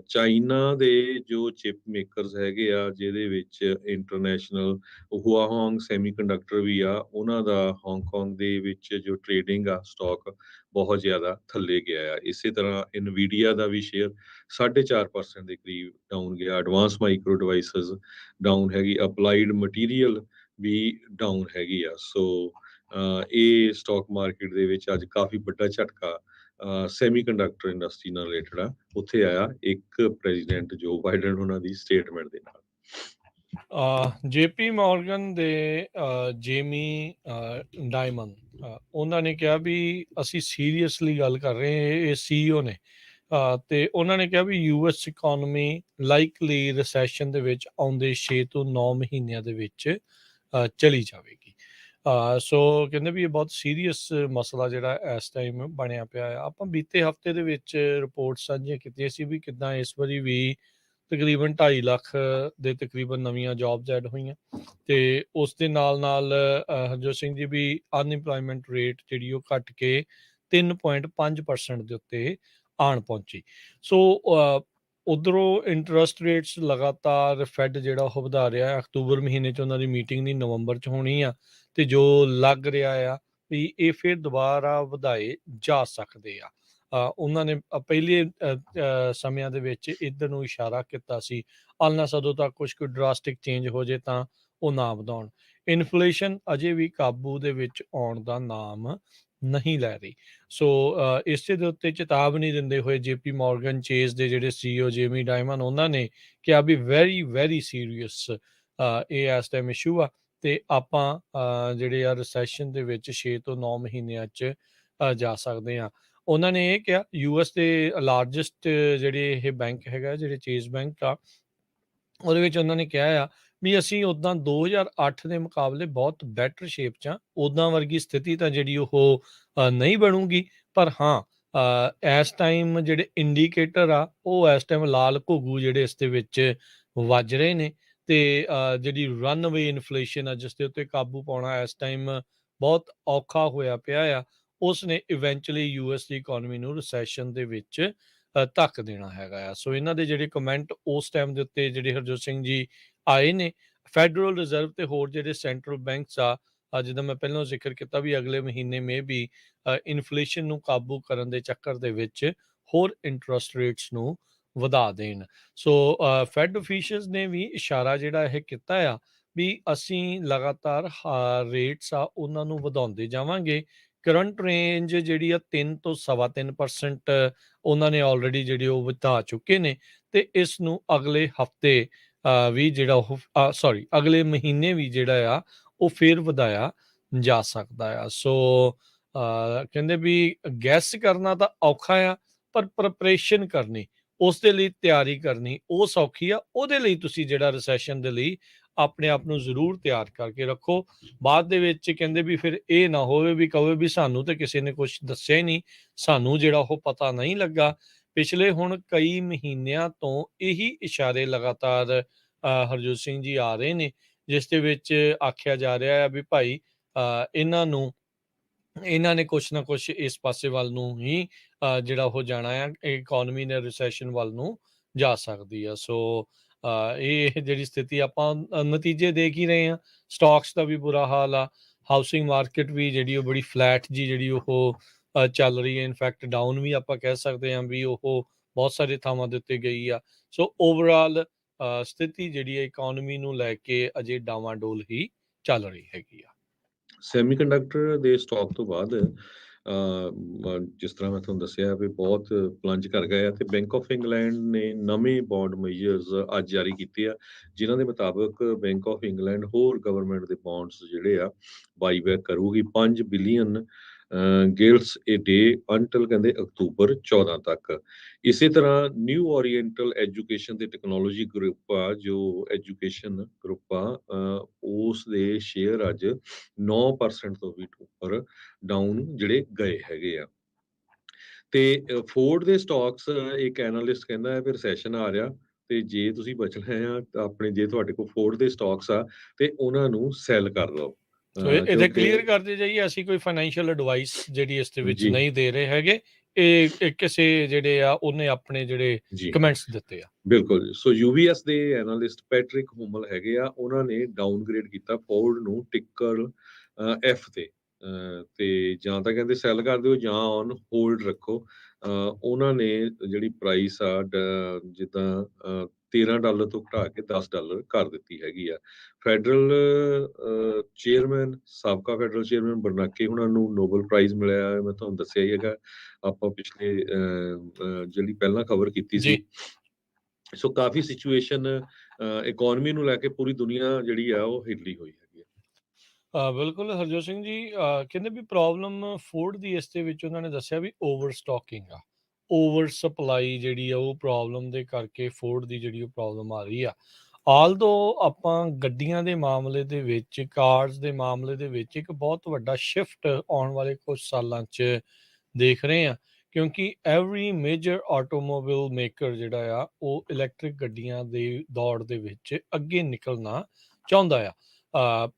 ਚਾਈਨਾ ਦੇ ਜੋ ਚਿਪ ਮੇਕਰਸ ਹੈਗੇ ਆ, ਜਿਹਦੇ ਵਿੱਚ ਇੰਟਰਨੈਸ਼ਨਲ ਹੁਆਹੋਂਗ ਸੈਮੀ ਕੰਡਕਟਰ ਵੀ ਆ, ਉਹਨਾਂ ਦਾ ਹਾਂਗਕਾਂਗ ਦੇ ਵਿੱਚ ਜੋ ਟ੍ਰੇਡਿੰਗ ਆ ਸਟਾਕ ਬਹੁਤ ਜ਼ਿਆਦਾ ਥੱਲੇ ਗਿਆ ਆ। ਇਸੇ ਤਰ੍ਹਾਂ ਇਨਵੀਡੀਆ ਦਾ ਵੀ ਸ਼ੇਅਰ 4.5% ਦੇ ਕਰੀਬ ਡਾਊਨ ਗਿਆ। ਐਡਵਾਂਸ ਮਾਈਕਰੋ ਡਿਵਾਈਸਸ ਡਾਊਨ ਹੈਗੀ, ਅਪਲਾਈਡ ਮਟੀਰੀਅਲ ਵੀ ਡਾਊਨ ਹੈਗੀ ਆ। ਸੋ ਇਹ ਸਟਾਕ ਮਾਰਕੀਟ ਦੇ ਵਿੱਚ ਅੱਜ ਕਾਫੀ ਵੱਡਾ ਝਟਕਾ ਸੈਮੀ ਕੰਡਕਟਰ ਇੰਡਸਟਰੀ ਨਾਲ ਰਿਲੇਟਡ ਆ, ਉੱਥੇ ਆਇਆ ਇੱਕ ਪ੍ਰੈਜ਼ੀਡੈਂਟ ਜੋ ਬਾਈਡਨ ਉਹਨਾਂ ਦੀ ਸਟੇਟਮੈਂਟ ਦੇ ਨਾਲ। JP ਮਾਰਗਨ ਦੇ ਜੇਮੀ ਡਾਇਮਨ, ਉਹਨਾਂ ਨੇ ਕਿਹਾ ਵੀ ਅਸੀਂ ਸੀਰੀਅਸਲੀ ਗੱਲ ਕਰ ਰਹੇ ਹਾਂ, ਇਹ CEO ਨੇ, ਤੇ ਉਹਨਾਂ ਨੇ ਕਿਹਾ ਵੀ US ਇਕਨੋਮੀ ਲਾਈਕਲੀ ਰਿਸੈਸ਼ਨ ਦੇ ਵਿੱਚ ਆਉਂਦੇ 6 ਤੋਂ 9 ਮਹੀਨਿਆਂ ਦੇ ਵਿੱਚ ਚਲੀ ਜਾਵੇਗੀ। ਸੋ ਕਹਿੰਦੇ ਵੀ ਇਹ ਬਹੁਤ ਸੀਰੀਅਸ ਮਸਲਾ ਜਿਹੜਾ ਇਸ ਟਾਈਮ ਬਣਿਆ ਪਿਆ ਆ। ਆਪਾਂ ਬੀਤੇ ਹਫਤੇ ਦੇ ਵਿੱਚ ਰਿਪੋਰਟ ਸਾਂਝੀਆਂ ਕੀਤੀਆਂ ਸੀ ਵੀ ਕਿੱਦਾਂ ਇਸ ਵਾਰੀ ਵੀ ਤਕਰੀਬਨ 2.5 ਲੱਖ ਦੇ ਤਕਰੀਬਨ ਨਵੀਆਂ ਜੌਬਸ ਐਡ ਹੋਈਆਂ, ਤੇ ਉਸ ਦੇ ਨਾਲ ਨਾਲ ਹਰਜੋਤ ਸਿੰਘ ਜੀ ਵੀ ਅਨਇੰਪਲੋਇਮੈਂਟ ਰੇਟ ਜਿਹੜੀ ਉਹ ਘਟ ਕੇ 3.5% ਦੇ ਉੱਤੇ ਆਣ ਪਹੁੰਚੀ। ਸੋ ਉਧਰੋਂ ਇੰਟਰਸਟ ਰੇਟਸ ਲਗਾਤਾਰ ਫੈਡ ਜਿਹੜਾ ਉਹ ਵਧਾ ਰਿਹਾ। ਅਕਤੂਬਰ ਮਹੀਨੇ 'ਚ ਉਹਨਾਂ ਦੀ ਮੀਟਿੰਗ ਦੀ ਨਵੰਬਰ 'ਚ ਹੋਣੀ ਆ, ਤੇ ਜੋ ਲੱਗ ਰਿਹਾ ਆ ਵੀ ਇਹ ਫਿਰ ਦੁਬਾਰਾ ਵਧਾਏ ਜਾ ਸਕਦੇ ਆ। ਉਹਨਾਂ ਨੇ ਪਹਿਲੇ ਸਮਿਆਂ ਦੇ ਵਿੱਚ ਇੱਧਰ ਨੂੰ ਇਸ਼ਾਰਾ ਕੀਤਾ ਸੀ, ਅਨਲੈਸ ਉਦੋਂ ਤੱਕ ਕੁਝ ਕੋਈ ਡਰਾਸਟਿਕ ਚੇਂਜ ਹੋ ਜੇ ਤਾਂ ਉਹ ਨਾ ਵਧਾਉਣ। ਇਨਫਲੇਸ਼ਨ ਅਜੇ ਵੀ ਕਾਬੂ ਦੇ ਵਿੱਚ ਆਉਣ ਦਾ ਨਾਮ ਨਹੀਂ ਲੈ ਰਹੀ। ਸੋ ਇਸੇ ਦੇ ਉੱਤੇ ਚੇਤਾਵਨੀ ਦਿੰਦੇ ਹੋਏ JP ਮਾਰਗਨ ਚੇਜ਼ ਦੇ ਜਿਹੜੇ CEO ਜੇਮੀ ਡਾਇਮਨ, ਉਹਨਾਂ ਨੇ ਕਿਹਾ ਵੀ ਵੈਰੀ ਸੀਰੀਅਸ ਇਹ ਇਸ ਟਾਈਮ ਇਸ਼ੂ ਆ, ਤੇ ਆਪਾਂ ਜਿਹੜੇ ਆ ਰਿਸੈਸ਼ਨ ਦੇ ਵਿੱਚ 6 ਤੋਂ 9 ਮਹੀਨਿਆਂ 'ਚ ਜਾ ਸਕਦੇ ਹਾਂ। ਉਹਨਾਂ ਨੇ ਇਹ ਕਿਹਾ US ਦੇ ਲਾਰਜੈਸਟ ਜਿਹੜੇ ਇਹ ਬੈਂਕ ਹੈਗਾ, ਜਿਹੜੇ ਚੇਜ਼ ਬੈਂਕ ਆ, ਉਹਦੇ ਵਿੱਚ ਉਹਨਾਂ ਨੇ ਕਿਹਾ ਆ ਵੀ ਅਸੀਂ ਉੱਦਾਂ 2008 ਦੇ ਮੁਕਾਬਲੇ ਬਹੁਤ ਬੈਟਰ ਸ਼ੇਪ 'ਚ ਆ। ਉੱਦਾਂ ਵਰਗੀ ਸਥਿਤੀ ਤਾਂ ਜਿਹੜੀ ਉਹ ਨਹੀਂ ਬਣੂਗੀ, ਪਰ ਹਾਂ ਇਸ ਟਾਈਮ ਜਿਹੜੇ ਇੰਡੀਕੇਟਰ ਆ ਉਹ ਇਸ ਟਾਈਮ ਲਾਲ ਘੁੱਗੂ ਜਿਹੜੇ ਇਸ ਦੇ ਵਿੱਚ ਵੱਜ ਰਹੇ ਨੇ, ਤੇ ਜਿਹੜੀ ਰਨਵੇ ਇਨਫਲੇਸ਼ਨ ਆ ਜਿਸ ਦੇ ਉੱਤੇ ਕਾਬੂ ਪਾਉਣਾ ਇਸ ਟਾਈਮ ਬਹੁਤ ਔਖਾ ਹੋਇਆ ਪਿਆ ਆ, ਉਸ ਨੇ ਇਵੈਂਚੁਅਲੀ US ਦੀ ਇਕਨੋਮੀ ਨੂੰ ਰਿਸੈਸ਼ਨ ਦੇ ਵਿੱਚ ਧੱਕ ਦੇਣਾ ਹੈਗਾ ਆ। ਸੋ ਇਹਨਾਂ ਦੇ ਜਿਹੜੇ ਕਮੈਂਟ ਉਸ ਟਾਈਮ ਦੇ ਉੱਤੇ ਜਿਹੜੇ ਹਰਜੋਤ ਸਿੰਘ ਜੀ ਆਏ ਨੇ, ਫੈਡਰਲ ਰਿਜ਼ਰਵ ਤੇ ਹੋਰ ਜਿਹੜੇ ਸੈਂਟਰਲ ਬੈਂਕਸ ਆ, ਜਿੱਦਾਂ ਮੈਂ ਪਹਿਲਾਂ ਜ਼ਿਕਰ ਕੀਤਾ ਵੀ ਅਗਲੇ ਮਹੀਨੇ ਮੇ ਵੀ ਇਨਫਲੇਸ਼ਨ ਨੂੰ ਕਾਬੂ ਕਰਨ ਦੇ ਚੱਕਰ ਦੇ ਵਿੱਚ ਹੋਰ ਇੰਟਰਸਟ ਰੇਟਸ ਨੂੰ ਵਧਾ ਦੇਣ। ਸੋ ਫੈਡ ਅਫੀਸ਼ੀਅਲਸ ਨੇ ਵੀ ਇਸ਼ਾਰਾ ਜਿਹੜਾ ਇਹ ਕੀਤਾ ਆ ਵੀ ਅਸੀਂ ਲਗਾਤਾਰ ਰੇਟਸ ਆ ਉਹਨਾਂ ਨੂੰ ਵਧਾਉਂਦੇ ਜਾਵਾਂਗੇ। ਕਰੰਟ ਰੇਂਜ ਜਿਹੜੀ ਆ 3 ਤੋਂ ਸਵਾ 3% ਉਹਨਾਂ ਨੇ ਆਲਰੇਡੀ ਜਿਹੜੀ ਉਹ ਵਧਾ ਚੁੱਕੇ ਨੇ ਤੇ ਇਸ ਨੂੰ ਅਗਲੇ ਹਫਤੇ ਵੀ ਜਿਹੜਾ ਉਹ ਅਗਲੇ ਮਹੀਨੇ ਵੀ ਜਿਹੜਾ ਆ ਉਹ ਫੇਰ ਵਧਾਇਆ ਜਾ ਸਕਦਾ ਆ। ਸੋ ਕਹਿੰਦੇ ਵੀ ਗੈਸ ਕਰਨਾ ਤਾਂ ਔਖਾ ਆ, ਪਰ ਪ੍ਰੈਪਰੇਸ਼ਨ ਕਰਨੀ, ਉਸ ਦੇ ਲਈ ਤਿਆਰੀ ਕਰਨੀ ਉਹ ਸੌਖੀ ਆ। ਉਹਦੇ ਲਈ ਤੁਸੀਂ ਜਿਹੜਾ ਰਿਸੈਸ਼ਨ ਦੇ ਲਈ ਆਪਣੇ ਆਪ ਨੂੰ ਜ਼ਰੂਰ ਤਿਆਰ ਕਰਕੇ ਰੱਖੋ। ਬਾਅਦ ਦੇ ਵਿੱਚ ਕਹਿੰਦੇ ਵੀ ਫਿਰ ਇਹ ਨਾ ਹੋਵੇ ਵੀ ਕਹੋ ਵੀ ਸਾਨੂੰ ਤੇ ਕਿਸੇ ਨੇ ਕੁਝ ਦੱਸਿਆ ਹੀ ਨਹੀਂ, ਸਾਨੂੰ ਜਿਹੜਾ ਉਹ ਪਤਾ ਨਹੀਂ ਲੱਗਾ। ਪਿਛਲੇ ਹੁਣ ਕਈ ਮਹੀਨਿਆਂ ਤੋਂ ਇਹੀ ਇਸ਼ਾਰੇ ਲਗਾਤਾਰ ਹਰਜੋਤ ਸਿੰਘ ਜੀ ਆ ਰਹੇ ਨੇ, ਜਿਸ ਦੇ ਵਿੱਚ ਆਖਿਆ ਜਾ ਰਿਹਾ ਆ ਵੀ ਭਾਈ ਇਹਨਾਂ ਨੇ ਕੁਛ ਨਾ ਕੁਛ ਇਸ ਪਾਸੇ ਵੱਲ ਨੂੰ ਹੀ ਜਿਹੜਾ ਉਹ ਜਾਣਾ ਆ, ਇਕੋਨਮੀ ਨੇ ਰਿਸੈਸ਼ਨ ਵੱਲ ਨੂੰ ਜਾ ਸਕਦੀ ਆ। ਸੋ ਇਹ ਜਿਹੜੀ ਸਥਿਤੀ ਆਪਾਂ ਨਤੀਜੇ ਦੇਖ ਹੀ ਰਹੇ ਆ। ਸਟਾਕਸ ਦਾ ਵੀ ਬੁਰਾ ਹਾਲ ਆ, ਹਾਊਸਿੰਗ ਮਾਰਕੀਟ ਵੀ ਜਿਹੜੀ ਉਹ ਬੜੀ ਫਲੈਟ ਜੀ ਜਿਹੜੀ ਉਹ ਚੱਲ ਰਹੀ ਹੈ। ਇਨਫੈਕਟ ਡਾਊਨ ਵੀ ਆਪਾਂ ਕਹਿ ਸਕਦੇ ਹਾਂ ਵੀ ਉਹ ਬਹੁਤ ਸਾਰੇ ਥਾਵਾਂ ਦੇ ਉੱਤੇ ਗਈ ਆ। ਸੋ ਓਵਰਆਲ ਸਥਿਤੀ ਜਿਹੜੀ ਹੈ ਇਕੋਨਮੀ ਨੂੰ ਲੈ ਕੇ ਅਜੇ ਡਾਵਾਂਡੋਲ ਹੀ ਚੱਲ ਰਹੀ ਹੈਗੀ ਆ। ਸੈਮੀਕੰਡਕਟਰ ਦੇ ਸਟਾਕ ਤੋਂ ਬਾਅਦ ਜਿਸ ਤਰ੍ਹਾਂ ਮੈਂ ਤੁਹਾਨੂੰ ਦੱਸਿਆ ਵੀ ਬਹੁਤ ਪਲੰਜ ਕਰ ਗਏ ਆ ਤੇ ਬੈਂਕ ਆਫ ਇੰਗਲੈਂਡ ਨੇ ਨਵੇਂ ਬੌਂਡ ਮੇਜਰਸ ਅੱਜ ਜਾਰੀ ਕੀਤੇ ਆ, ਜਿਨ੍ਹਾਂ ਦੇ ਮੁਤਾਬਕ ਬੈਂਕ ਆਫ ਇੰਗਲੈਂਡ ਹੋਰ ਗਵਰਨਮੈਂਟ ਦੇ ਬੌਂਡਸ ਜਿਹੜੇ ਆ ਬਾਈਬੈਕ ਕਰੂਗੀ 5 ਬਿਲੀਅਨ ਗਿਲਸ ਏ ਡੇ ਅੰਟਲ ਕਹਿੰਦੇ ਅਕਤੂਬਰ 14 ਤੱਕ। ਇਸੇ ਤਰ੍ਹਾਂ ਨਿਊ ਓਰੀਐਂਟਲ ਐਜੂਕੇਸ਼ਨ ਤੇ ਟੈਕਨੋਲੋਜੀ ਗਰੁੱਪ ਆ, ਜੋ ਐਜੂਕੇਸ਼ਨ ਗਰੁੱਪ ਆ ਉਸ ਦੇ ਸ਼ੇਅਰ ਅੱਜ 9% ਤੋਂ ਵੀ ਉੱਪਰ ਡਾਊਨ ਜਿਹੜੇ ਗਏ ਹੈਗੇ ਆ। ਤੇ ਫੋਰਡ ਦੇ ਸਟਾਕਸ ਇੱਕ ਐਨਾਲਿਸਟ ਕਹਿੰਦਾ ਹੈ ਵੀ ਰਿਸੈਸ਼ਨ ਆ ਰਿਹਾ ਤੇ ਜੇ ਤੁਸੀਂ ਬਚਣਾ ਆ ਤਾਂ ਆਪਣੇ ਜੇ ਤੁਹਾਡੇ ਕੋਲ ਫੋਰਡ ਦੇ ਸਟਾਕਸ ਆ ਤੇ ਉਹਨਾਂ ਨੂੰ ਸੈਲ ਕਰ ਲਓ। ਸੋ ਇਹਦੇ ਕਲੀਅਰ ਕਰਦੇ ਜਾਈਏ, ਅਸੀਂ ਕੋਈ ਫਾਈਨੈਂਸ਼ੀਅਲ ਐਡਵਾਈਸ ਜਿਹੜੀ ਇਸ ਦੇ ਵਿੱਚ ਨਹੀਂ ਦੇ ਰਹੇ ਹੈਗੇ। ਇਹ ਕਿਸੇ ਜਿਹੜੇ ਆ ਉਹਨੇ ਆਪਣੇ ਜਿਹੜੇ ਕਮੈਂਟਸ ਦਿੱਤੇ ਆ। ਬਿਲਕੁਲ। ਸੋ UBS ਦੇ ਐਨਾਲਿਸਟ ਪੈਟਰਿਕ ਹੋਮਲ ਹੈਗੇ ਆ, ਉਹਨਾਂ ਨੇ ਡਾਊਨਗ੍ਰੇਡ ਕੀਤਾ ਫੋਰਡ ਨੂੰ ਟਿੱਕਰ F ਤੇ ਜਾਂ ਤਾਂ ਕਹਿੰਦੇ ਸੈਲ ਕਰ ਦਿਓ ਜਾਂ ਔਨ ਹੋਲਡ ਰੱਖੋ। ਉਹਨਾਂ ਨੇ ਜਿਹੜੀ ਪ੍ਰਾਈਸ ਆ ਜਿੱਦਾਂ $13 ਤੋਂ ਘਟਾ ਕੇ $10 ਕਰ ਦਿੱਤੀ ਹੈਗੀ ਆ। ਫੈਡਰਲ ਚੇਅਰਮੈਨ ਸਾਬਕਾ ਫੈਡਰਲ ਚੇਅਰਮੈਨ ਬਰਨਾਕੇ ਉਹਨਾਂ ਨੂੰ ਨੋਬਲ ਪ੍ਰਾਈਜ਼ ਮਿਲਿਆ, ਮੈਂ ਤੁਹਾਨੂੰ ਦੱਸਿਆ ਹੀ ਹੈਗਾ ਆਪਾਂ ਪਿਛਲੇ ਜਿਹੜੀ ਪਹਿਲਾਂ ਖਬਰ ਕੀਤੀ ਸੀ। ਸੋ ਕਾਫੀ ਸਿਚੁਏਸ਼ਨ ਇਕੋਨਮੀ ਨੂੰ ਲੈ ਕੇ ਪੂਰੀ ਦੁਨੀਆ ਜਿਹੜੀ ਆ ਉਹ ਹਿੱਲੀ ਹੋਈ ਹੈਗੀ ਆ। ਬਿਲਕੁਲ ਹਰਜੋਤ ਸਿੰਘ ਜੀ, ਕਹਿੰਦੇ ਵੀ ਪ੍ਰੋਬਲਮ ਫੂਡ ਦੀ ਇਸ ਦੇ ਵਿੱਚ ਉਹਨਾਂ ਨੇ ਦੱਸਿਆ ਵੀ ਓਵਰ ਸਟਾਕਿੰਗ ਆ, ਓਵਰ ਸਪਲਾਈ ਜਿਹੜੀ ਆ ਉਹ ਪ੍ਰੋਬਲਮ ਦੇ ਕਰਕੇ ਫੂਡ ਦੀ ਜਿਹੜੀ ਉਹ ਪ੍ਰੋਬਲਮ ਆ ਰਹੀ ਆ। ਆਲਦੋ ਆਪਾਂ ਗੱਡੀਆਂ ਦੇ ਮਾਮਲੇ ਦੇ ਵਿੱਚ, ਕਾਰਸ ਦੇ ਮਾਮਲੇ ਦੇ ਵਿੱਚ ਇੱਕ ਬਹੁਤ ਵੱਡਾ ਸ਼ਿਫਟ ਆਉਣ ਵਾਲੇ ਕੁਝ ਸਾਲਾਂ 'ਚ ਦੇਖ ਰਹੇ ਆ, ਕਿਉਂਕਿ ਐਵਰੀ ਮੇਜਰ ਆਟੋਮੋਬਾਈਲ ਮੇਕਰ ਜਿਹੜਾ ਆ ਉਹ ਇਲੈਕਟ੍ਰਿਕ ਗੱਡੀਆਂ ਦੇ ਦੌੜ ਦੇ ਵਿੱਚ ਅੱਗੇ ਨਿਕਲਣਾ ਚਾਹੁੰਦਾ ਆ।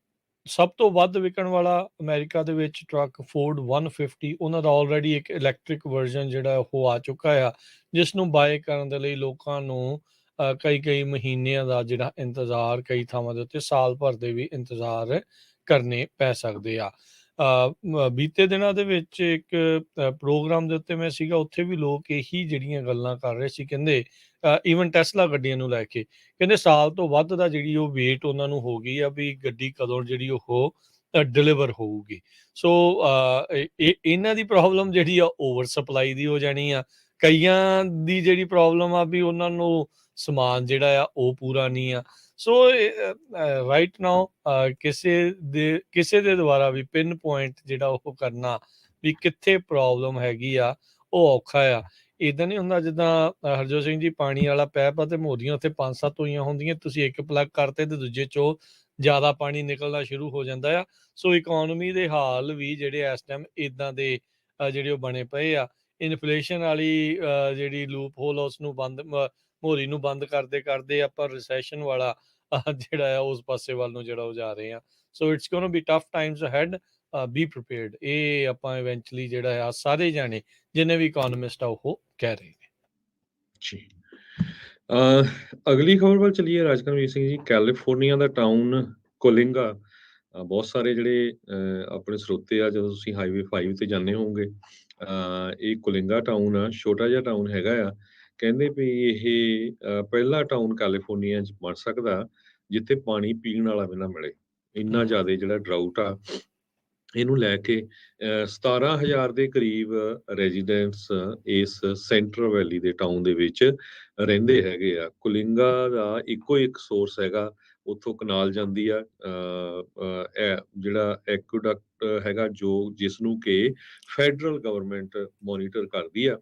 ਸਭ ਤੋਂ ਵੱਧ ਵਿਕਣ ਵਾਲਾ ਅਮਰੀਕਾ ਦੇ ਵਿੱਚ ਟਰੱਕ ਫੋਰਡ 150, ਉਹਨਾਂ ਦਾ ਆਲਰੇਡੀ ਇੱਕ ਇਲੈਕਟ੍ਰਿਕ ਵਰਜ਼ਨ ਜਿਹੜਾ ਉਹ ਆ ਚੁੱਕਾ ਆ, ਜਿਸ ਨੂੰ ਬਾਏ ਕਰਨ ਦੇ ਲਈ ਲੋਕਾਂ ਨੂੰ ਕਈ ਮਹੀਨਿਆਂ ਦਾ ਜਿਹੜਾ ਇੰਤਜ਼ਾਰ, ਕਈ ਥਾਵਾਂ ਦੇ ਉੱਤੇ ਸਾਲ ਭਰ ਦੇ ਵੀ ਇੰਤਜ਼ਾਰ ਕਰਨੇ ਪੈ ਸਕਦੇ ਆ। ਬੀਤੇ ਦਿਨਾਂ ਦੇ ਵਿੱਚ ਇੱਕ ਪ੍ਰੋਗਰਾਮ ਦੇ ਉੱਤੇ ਮੈਂ ਸੀਗਾ, ਉੱਥੇ ਵੀ ਲੋਕ ਇਹੀ ਜਿਹੜੀਆਂ ਗੱਲਾਂ ਕਰ ਰਹੇ ਸੀ। ਕਹਿੰਦੇ ਈਵਨ ਟੈਸਲਾ ਗੱਡੀਆਂ ਨੂੰ ਲੈ ਕੇ ਕਹਿੰਦੇ ਸਾਲ ਤੋਂ ਵੱਧ ਦਾ ਜਿਹੜੀ ਉਹ ਵੇਟ ਉਹਨਾਂ ਨੂੰ ਹੋ ਗਈ ਆ ਵੀ ਗੱਡੀ ਕਦੋਂ ਜਿਹੜੀ ਉਹ ਡਿਲੀਵਰ ਹੋਊਗੀ। ਸੋ ਇਹਨਾਂ ਦੀ ਪ੍ਰੋਬਲਮ ਜਿਹੜੀ ਆ ਓਵਰ ਸਪਲਾਈ ਦੀ ਹੋ ਜਾਣੀ ਆ। ਕਈਆਂ ਦੀ ਜਿਹੜੀ ਪ੍ਰੋਬਲਮ ਆ ਵੀ ਉਹਨਾਂ ਨੂੰ ਸਮਾਨ ਜਿਹੜਾ ਆ ਉਹ ਪੂਰਾ ਨਹੀਂ ਆ। ਸੋ ਰਾਈਟ ਨਾਓ ਕਿਸੇ ਦੇ ਦੁਆਰਾ ਵੀ ਪਿੰਨ ਪੁਆਇੰਟ ਜਿਹੜਾ ਉਹ ਕਰਨਾ ਵੀ ਕਿੱਥੇ ਪ੍ਰੋਬਲਮ ਹੈਗੀ ਆ ਉਹ ਔਖਾ ਆ। ਇੱਦਾਂ ਨਹੀਂ ਹੁੰਦਾ ਜਿੱਦਾਂ ਹਰਜੋਤ ਸਿੰਘ ਜੀ ਪਾਣੀ ਵਾਲਾ ਪੈਪ ਆ ਤੇ ਮੋਦੀਆਂ ਉੱਥੇ 5-7 ਹੋਈਆਂ ਹੁੰਦੀਆਂ, ਤੁਸੀਂ ਇੱਕ ਪਲੱਗ ਕਰਤੇ ਤੇ ਦੂਜੇ 'ਚੋਂ ਜ਼ਿਆਦਾ ਪਾਣੀ ਨਿਕਲਣਾ ਸ਼ੁਰੂ ਹੋ ਜਾਂਦਾ ਆ। ਸੋ ਇਕੋਨਮੀ ਦੇ ਹਾਲ ਵੀ ਜਿਹੜੇ ਇਸ ਟਾਈਮ ਇੱਦਾਂ ਦੇ ਜਿਹੜੇ ਉਹ ਬਣੇ ਪਏ ਆ। ਇਨਫਲੇਸ਼ਨ ਵਾਲੀ ਜਿਹੜੀ ਲੂਪ ਹੋਲ ਉਸ ਨੂੰ ਮੋਰੀ ਨੂੰ ਬੰਦ ਕਰਦੇ ਆਪਾਂ ਰਿਸੈਸ਼ਨ ਵਾਲਾ ਜਿਹੜਾ ਆ ਉਸ ਪਾਸੇ ਵੱਲ ਨੂੰ ਜਿਹੜਾ ਉਹ ਜਾ ਰਹੇ ਆ। So it's going to be tough times ahead, be prepared. ਇਹ ਆਪਾਂ ਇਵੈਂਚੁਅਲੀ ਜਿਹੜਾ ਆ ਸਾਰੇ ਜਾਣੇ ਜਿੰਨੇ ਵੀ ਇਕੋਨਮਿਸਟ ਆ ਉਹ ਕਹਿ ਰਹੇ ਨੇ ਜੀ। ਅਗਲੀ ਖਬਰ ਵੱਲ ਚਲੀਏ ਰਾਜਕਰਮਜੀਤ ਸਿੰਘ ਜੀ। ਕੈਲੀਫੋਰਨੀਆ ਦਾ ਟਾਊਨ ਕੋਲਿੰਗਾ, ਬਹੁਤ ਸਾਰੇ ਜਿਹੜੇ ਆਪਣੇ ਸਰੋਤੇ ਆ ਜਦੋਂ ਤੁਸੀਂ ਹਾਈਵੇ 5 ਤੇ ਜਾਂਦੇ ਹੋਵੋਗੇ, ਇਹ ਕੋਲਿੰਗਾ ਟਾਊਨ ਆ, ਛੋਟਾ ਜਿਹਾ ਟਾਊਨ ਹੈਗਾ ਆ। ਕਹਿੰਦੇ ਵੀ ਇਹ ਪਹਿਲਾ ਟਾਊਨ ਕੈਲੀਫੋਰਨੀਆ 'ਚ ਬਣ ਸਕਦਾ ਜਿੱਥੇ ਪਾਣੀ ਪੀਣ ਵਾਲਾ ਵੀ ਨਾ ਮਿਲੇ। ਇੰਨਾ ਹੂੰ। ਜ਼ਿਆਦਾ ਜਿਹੜਾ ਡਰਾਊਟ ਆ ਇਹਨੂੰ ਲੈ ਕੇ 17,000 ਦੇ ਕਰੀਬ ਰੈਜ਼ੀਡੈਂਟਸ ਇਸ ਸੈਂਟਰਲ ਵੈਲੀ ਦੇ ਟਾਊਨ ਦੇ ਵਿੱਚ ਰਹਿੰਦੇ ਹੈਗੇ ਆ। ਕੁਲਿੰਗਾ ਦਾ ਇੱਕੋ ਇੱਕ ਸੋਰਸ ਹੈਗਾ, ਉੱਥੋਂ ਕਨਾਲ ਜਾਂਦੀ ਆ। ਇਹ ਜਿਹੜਾ ਐਕੁਡਕਟ ਹੈਗਾ ਜਿਸ ਨੂੰ ਕਿ ਫੈਡਰਲ ਗਵਰਨਮੈਂਟ ਮੋਨੀਟਰ ਕਰਦੀ ਆ,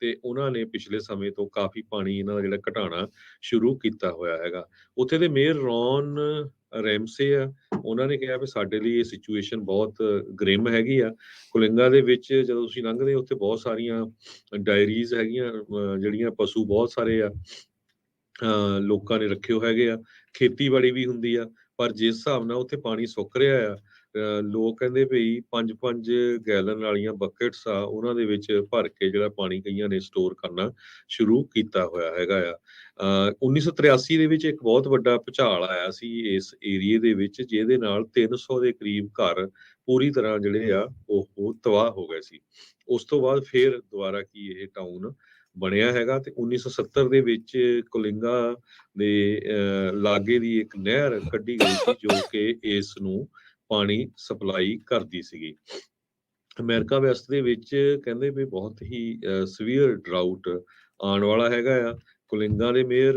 ਤੇ ਉਹਨਾਂ ਨੇ ਪਿਛਲੇ ਸਮੇਂ ਤੋਂ ਕਾਫੀ ਪਾਣੀ ਇਹਨਾਂ ਦਾ ਜਿਹੜਾ ਘਟਾਉਣਾ ਸ਼ੁਰੂ ਕੀਤਾ ਹੋਇਆ ਹੈਗਾ। ਉੱਥੇ ਦੇ ਮੇਅਰ ਰੌਨ ਰੈਮਸੇ ਆ, ਉਹਨਾਂ ਨੇ ਕਿਹਾ ਵੀ ਸਾਡੇ ਲਈ ਇਹ ਸਿਚੁਏਸ਼ਨ ਬਹੁਤ ਗ੍ਰਿਮ ਹੈਗੀ ਆ। ਕੁਲਿੰਗਾ ਦੇ ਵਿੱਚ ਜਦੋਂ ਤੁਸੀਂ ਲੰਘਦੇ ਹੋ ਉੱਥੇ ਬਹੁਤ ਸਾਰੀਆਂ ਡਾਇਰੀਜ਼ ਹੈਗੀਆਂ, ਜਿਹੜੀਆਂ ਪਸ਼ੂ ਬਹੁਤ ਸਾਰੇ ਆ ਲੋਕਾਂ ਨੇ ਰੱਖੇ ਹੋ ਹੈਗੇ ਆ। ਖੇਤੀਬਾੜੀ ਵੀ ਹੁੰਦੀ ਆ, ਪਰ ਜਿਸ ਹਿਸਾਬ ਨਾਲ ਉੱਥੇ ਪਾਣੀ ਸੁੱਕ ਰਿਹਾ ਆ, ਲੋਕ ਕਹਿੰਦੇ ਵੀ 5-5 ਗੈਲਨ ਵਾਲੀਆਂ ਬਕਟਸ ਆ, ਉਹਨਾਂ ਦੇ ਵਿੱਚ ਭਰ ਕੇ ਜਿਹੜਾ ਪਾਣੀ ਕਈਆਂ ਨੇ ਸਟੋਰ ਕਰਨਾ ਸ਼ੁਰੂ ਕੀਤਾ ਹੋਇਆ ਹੈਗਾ ਆ। 1983 ਦੇ ਵਿੱਚ ਇੱਕ ਬਹੁਤ ਵੱਡਾ ਭੂਚਾਲ ਆਇਆ ਸੀ ਇਸ ਏਰੀਏ ਦੇ ਵਿੱਚ, ਜਿਹਦੇ ਨਾਲ 300 ਦੇ ਕਰੀਬ ਘਰ ਪੂਰੀ ਤਰ੍ਹਾਂ ਜਿਹੜੇ ਆ ਉਹ ਤਬਾਹ ਹੋ ਗਏ ਸੀ। ਉਸ ਤੋਂ ਬਾਅਦ ਫਿਰ ਦੁਬਾਰਾ ਕੀ ਇਹ ਟਾਊਨ ਬਣਿਆ ਹੈਗਾ, ਤੇ 1970 ਦੇ ਵਿੱਚ ਕੁਲਿੰਗਾ ਦੇ ਲਾਗੇ ਦੀ ਇੱਕ ਨਹਿਰ ਕੱਢੀ ਗਈ ਸੀ ਜੋ ਕਿ ਇਸ ਨੂੰ ਪਾਣੀ ਸਪਲਾਈ ਕਰਦੀ ਸੀਗੀ। ਅਮਰੀਕਾ ਵੈਸਟ ਦੇ ਵਿੱਚ ਕਹਿੰਦੇ ਵੀ ਬਹੁਤ ਹੀ ਸਵੀਅਰ ਡਰਾਊਟ ਆਉਣ ਵਾਲਾ ਹੈਗਾ ਆ। ਕੁਲਿੰਗਾ ਦੇ ਮੇਅਰ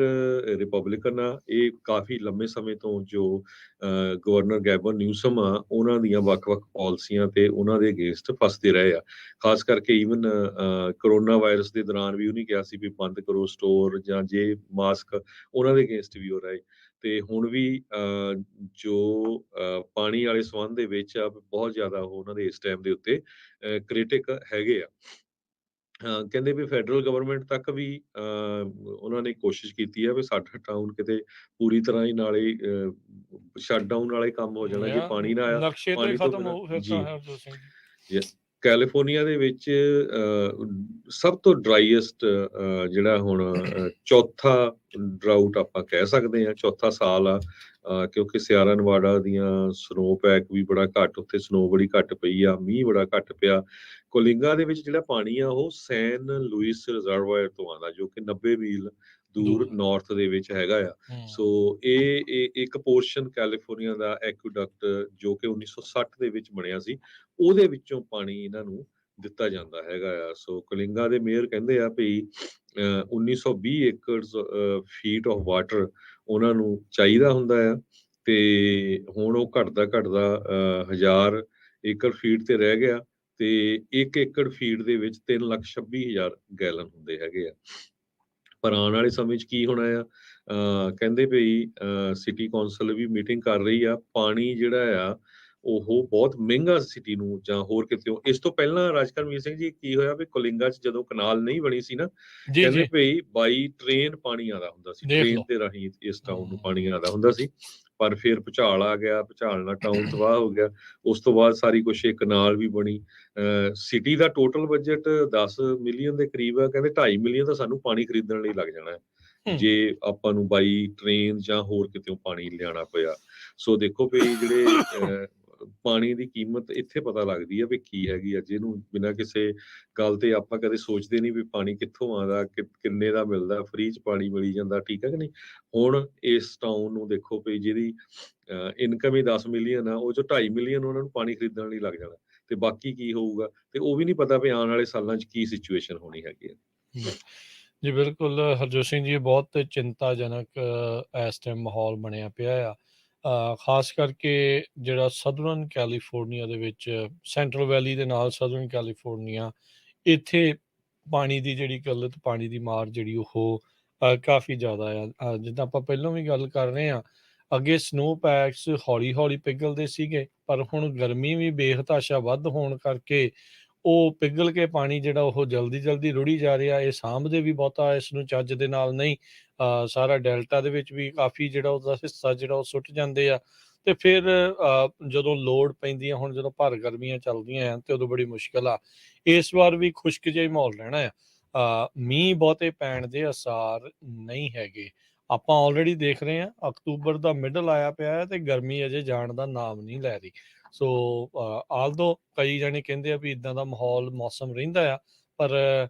ਰਿਪਬਲਿਕਨ ਆ, ਇਹ ਕਾਫੀ ਲੰਮੇ ਸਮੇਂ ਤੋਂ ਜੋ ਗਵਰਨਰ ਗੈਬਨ ਨਿਊਸਮ ਆ, ਉਹਨਾਂ ਦੀਆਂ ਵੱਖ-ਵੱਖ ਪਾਲਿਸੀਆਂ ਤੇ ਉਹਨਾਂ ਦੇ ਅਗੇਂਸਟ ਫਸਦੇ ਰਹੇ ਆ। ਖਾਸ ਕਰਕੇ ਈਵਨ ਕਰੋਨਾ ਵਾਇਰਸ ਦੇ ਦੌਰਾਨ ਵੀ ਉਹਨੇ ਕਿਹਾ ਸੀ ਵੀ ਬੰਦ ਕਰੋ ਸਟੋਰ ਜਾਂ ਜੇ ਮਾਸਕ, ਉਹਨਾਂ ਦੇ ਅਗੇਂਸਟ ਵੀ ਹੋ ਰਹੇ। ਤੇ ਹੁਣ ਵੀ ਜੋ ਪਾਣੀ ਵਾਲੇ ਸੰਬੰਧ ਦੇ ਵਿੱਚ ਆ, ਬਹੁਤ ਜ਼ਿਆਦਾ ਉਹਨਾਂ ਦੇ ਇਸ ਟਾਈਮ ਦੇ ਉੱਤੇ ਕ੍ਰਿਟਿਕ ਹੈਗੇ ਆ। ਕਹਿੰਦੇ ਵੀ ਫੈਡਰਲ ਗਵਰਨਮੈਂਟ ਤੱਕ ਵੀ ਉਹਨਾਂ ਨੇ ਕੋਸ਼ਿਸ਼ ਕੀਤੀ ਆ ਵੀ ਸਾਡਾ ਟਾਊਨ ਕਿਤੇ ਪੂਰੀ ਤਰ੍ਹਾਂ ਹੀ ਨਾਲੇ ਸ਼ਟਡਾਊਨ ਵਾਲੇ ਕੰਮ ਹੋ ਜਾਣਾ ਜੇ ਪਾਣੀ ਨਾ ਆਇਆ। ਨਕਸ਼ੇ ਤੋਂ ਹੀ ਪਾਣੀ ਤੋਂ ਖਤਮ ਬਿਨਾਂ ਹੋਊ ਫਿਰ ਤਾਂ ਜੀ ਹਰਜੋਤ ਸਿੰਘ ਜੀ। ਕੈਲੀਫੋਰਨੀਆ ਦੇ ਵਿੱਚ ਸਭ ਤੋਂ ਡਰਾਈਐਸਟ ਜਿਹੜਾ ਹੁਣ ਚੌਥਾ ਡਰਾਊਟ ਆਪਾਂ ਕਹਿ ਸਕਦੇ ਹਾਂ, ਚੌਥਾ ਸਾਲ ਆ, ਕਿਉਂਕਿ ਸਿਆਰਾ ਨਵਾਡਾ ਦੀਆਂ ਸਨੋ ਪੈਕ ਵੀ ਬੜਾ ਘੱਟ, ਉੱਥੇ ਸਨੋ ਬੜੀ ਘੱਟ ਪਈ ਆ, ਮੀਂਹ ਬੜਾ ਘੱਟ ਪਿਆ। ਕੋਲਿੰਗਾ ਦੇ ਵਿੱਚ ਜਿਹੜਾ ਪਾਣੀ ਆ ਉਹ ਸੈਨ ਲੂਇਸ ਰਿਜ਼ਰਵਾਇਰ ਤੋਂ ਆਉਂਦਾ, ਜੋ ਕਿ 90 ਮੀਲ ਦੂਰ ਨਾਰਥ ਦੇ ਵਿੱਚ ਹੈਗਾ ਆ। ਸੋ ਇਹ ਇੱਕ ਪੋਰਸ਼ਨ ਕੈਲੀਫੋਰਨੀਆ ਦਾ ਐਕੁਡਕਟ ਜੋ ਕਿ 1960 ਦੇ ਵਿੱਚ ਬਣਿਆ ਸੀ, ਉਹਦੇ ਵਿੱਚੋਂ ਪਾਣੀ ਇਹਨਾਂ ਨੂੰ ਦਿੱਤਾ ਜਾਂਦਾ ਹੈਗਾ ਆ। ਸੋ ਕੁਲਿੰਗਾ ਦੇ ਮੇਅਰ ਕਹਿੰਦੇ ਆ ਵੀ 1920 ਏਕੜ ਫੀਟ ਆਫ ਵਾਟਰ ਉਹਨਾਂ ਨੂੰ ਚਾਹੀਦਾ ਹੁੰਦਾ ਆ, ਤੇ ਹੁਣ ਉਹ ਘਟਦਾ 1000 ਏਕੜ ਫੀਟ ਤੇ ਰਹਿ ਗਿਆ, ਤੇ 1 ਏਕੜ ਫੀਟ ਦੇ ਵਿੱਚ 3,26,000 ਗੈਲਨ ਹੁੰਦੇ ਹੈਗੇ ਆ। ਪਰ ਆਉਣ ਵਾਲੇ ਸਮੇਂ 'ਚ ਕੀ ਹੋਣਾ ਆ, ਕਹਿੰਦੇ ਵੀ ਸਿਟੀ ਕੌਂਸਲ ਵੀ ਮੀਟਿੰਗ ਕਰ ਰਹੀ ਆ। ਪਾਣੀ ਜਿਹੜਾ ਆ ਉਹ ਬਹੁਤ ਮਹਿੰਗਾ ਸਿਟੀ ਨੂੰ ਜਾਂ ਹੋਰ ਕਿਤੇ। ਇਸ ਤੋਂ ਪਹਿਲਾਂ ਰਾਜਕਰਮਵੀਰ ਸਿੰਘ ਜੀ ਕੀ ਹੋਇਆ ਵੀ ਕੁਲਿੰਗਾ 'ਚ ਜਦੋਂ ਕਨਾਲ ਨਹੀਂ ਬਣੀ ਸੀ ਨਾ, ਜੀ ਕਹਿੰਦੇ ਜੀ ਵੀ ਬਾਈ ਟ੍ਰੇਨ ਪਾਣੀ ਆਉਂਦਾ ਹੁੰਦਾ ਸੀ, ਦੇਖ ਟ੍ਰੇਨ ਲਓ। ਤੇ ਰਾਹੀਂ ਇਸ ਟਾਊਨ ਨੂੰ ਪਾਣੀ ਆਉਂਦਾ ਹੁੰਦਾ ਸੀ। ਪਰ ਫਿਰ ਭੁਚਾਲ ਆ ਗਿਆ, ਭੁਚਾਲ ਨਾਲ ਟਾਊਨ ਤਬਾਹ ਹੋ ਗਿਆ। ਉਸ ਤੋਂ ਬਾਅਦ ਸਾਰੀ ਕੁਛ ਇੱਕ ਕਨਾਲ ਵੀ ਬਣੀ। ਸਿਟੀ ਦਾ ਟੋਟਲ ਬਜਟ 10 ਮਿਲੀਅਨ ਦੇ ਕਰੀਬ ਆ, ਕਹਿੰਦੇ 2.5 ਮਿਲੀਅਨ ਤਾਂ ਸਾਨੂੰ ਪਾਣੀ ਖਰੀਦਣ ਲਈ ਲੱਗ ਜਾਣਾ ਹੈ ਜੇ ਆਪਾਂ ਨੂੰ ਬਾਈ ਟ੍ਰੇਨ ਜਾਂ ਹੋਰ ਕਿਤੇੋਂ ਪਾਣੀ ਲਿਆਉਣਾ ਪਿਆ। ਸੋ ਦੇਖੋ ਵੀ ਜਿਹੜੇ ਪਾਣੀ ਦੀ ਕੀਮਤ ਇੱਥੇ ਪਤਾ ਲੱਗਦੀ ਆ ਵੀ ਕੀ ਹੈਗੀ ਆ, ਜਿਹਨੂੰ ਬਿਨਾਂ ਕਿਸੇ ਗੱਲ ਤੇ ਆਪਾਂ ਕਦੇ ਸੋਚਦੇ ਨਹੀਂ ਵੀ ਪਾਣੀ ਕਿੱਥੋਂ ਆਉਂਦਾ, ਕਿੰਨੇ ਦਾ ਮਿਲਦਾ, ਫ੍ਰੀ ਚ ਪਾਣੀ ਮਿਲੀ ਜਾਂਦਾ, ਠੀਕ ਹੈ ਕਿ ਨਹੀਂ। ਹੁਣ ਇਸ ਟਾਊਨ ਨੂੰ ਦੇਖੋ ਵੀ ਜਿਹਦੀ ਇਨਕਮ ਹੀ 10 ਮਿਲੀਅਨ ਆ, ਉਹ ਚੋਂ 2.5 ਮਿਲੀਅਨ ਉਹਨਾਂ ਨੂੰ ਪਾਣੀ ਖਰੀਦਣ ਲਈ ਲੱਗ ਜਾਣਾ, ਤੇ ਬਾਕੀ ਕੀ ਹੋਊਗਾ, ਤੇ ਉਹ ਵੀ ਨਹੀਂ ਪਤਾ ਵੀ ਆਉਣ ਵਾਲੇ ਸਾਲਾਂ 'ਚ ਕੀ ਸਿਚੁਏਸ਼ਨ ਹੋਣੀ ਹੈਗੀ ਹੈ। ਜੀ ਬਿਲਕੁਲ ਹਰਜੋਤ ਸਿੰਘ ਜੀ, ਬਹੁਤ ਚਿੰਤਾਜਨਕ ਇਸ ਟਾਈਮ ਮਾਹੌਲ ਬਣਿਆ ਪਿਆ ਆ। ਖਾਸ ਕਰਕੇ ਜਿਹੜਾ ਸਦਰਨ ਕੈਲੀਫੋਰਨੀਆ ਦੇ ਵਿੱਚ, ਸੈਂਟਰਲ ਵੈਲੀ ਦੇ ਨਾਲ ਸਦਰਨ ਕੈਲੀਫੋਰਨੀਆ, ਇੱਥੇ ਪਾਣੀ ਦੀ ਜਿਹੜੀ ਕਿੱਲਤ, ਪਾਣੀ ਦੀ ਮਾਰ ਜਿਹੜੀ ਉਹ ਕਾਫੀ ਜ਼ਿਆਦਾ ਆ। ਜਿੱਦਾਂ ਆਪਾਂ ਪਹਿਲਾਂ ਵੀ ਗੱਲ ਕਰ ਰਹੇ ਹਾਂ, ਅੱਗੇ ਸਨੋ ਪੈਕਸ ਹੌਲੀ ਹੌਲੀ ਪਿਘਲਦੇ ਸੀਗੇ, ਪਰ ਹੁਣ ਗਰਮੀ ਵੀ ਬੇਹਤਾਸ਼ਾ ਵੱਧ ਹੋਣ ਕਰਕੇ ਉਹ ਪਿਘਲ ਕੇ ਪਾਣੀ ਜਿਹੜਾ ਉਹ ਜਲਦੀ ਜਲਦੀ ਰੁੜੀ ਜਾ ਰਿਹਾ। ਇਹ ਸਾਂਭਦੇ ਵੀ ਬਹੁਤਾ ਇਸ ਨੂੰ ਚੱਜ ਦੇ ਨਾਲ ਨਹੀਂ। ਸਾਰਾ ਡੈਲਟਾ ਦੇ ਵਿੱਚ ਵੀ ਕਾਫੀ ਜਿਹੜਾ ਉਹਦਾ ਹਿੱਸਾ ਜਿਹੜਾ ਉਹ ਸੁੱਟ ਜਾਂਦੇ ਆ, ਤੇ ਫਿਰ ਜਦੋਂ ਲੋੜ ਪੈਂਦੀ ਆ, ਹੁਣ ਜਦੋਂ ਭਰ ਗਰਮੀਆਂ ਚੱਲਦੀਆਂ ਆ ਤੇ ਉਦੋਂ ਬੜੀ ਮੁਸ਼ਕਿਲ ਆ। ਇਸ ਵਾਰ ਵੀ ਖੁਸ਼ਕ ਜਿਹਾ ਮਾਹੌਲ ਰਹਿਣਾ ਆ। ਮੀਂਹ ਬਹੁਤੇ ਪੈਣ ਦੇ ਆਸਾਰ ਨਹੀਂ ਹੈਗੇ। ਆਪਾਂ ਆਲਰੇਡੀ ਦੇਖ ਰਹੇ ਹਾਂ ਅਕਤੂਬਰ ਦਾ ਮਿਡਲ ਆਇਆ ਪਿਆ ਹੈ ਤੇ ਗਰਮੀ ਅਜੇ ਜਾਣ ਦਾ ਨਾਮ ਨਹੀਂ ਲੈ ਰਹੀ। ਸੋ ਆਲਦੋ ਕਈ ਜਾਣੇ ਕਹਿੰਦੇ ਆ ਵੀ ਇਦਾਂ ਦਾ ਮਾਹੌਲ ਮੌਸਮ ਰਹਿੰਦਾ ਆ, ਪਰ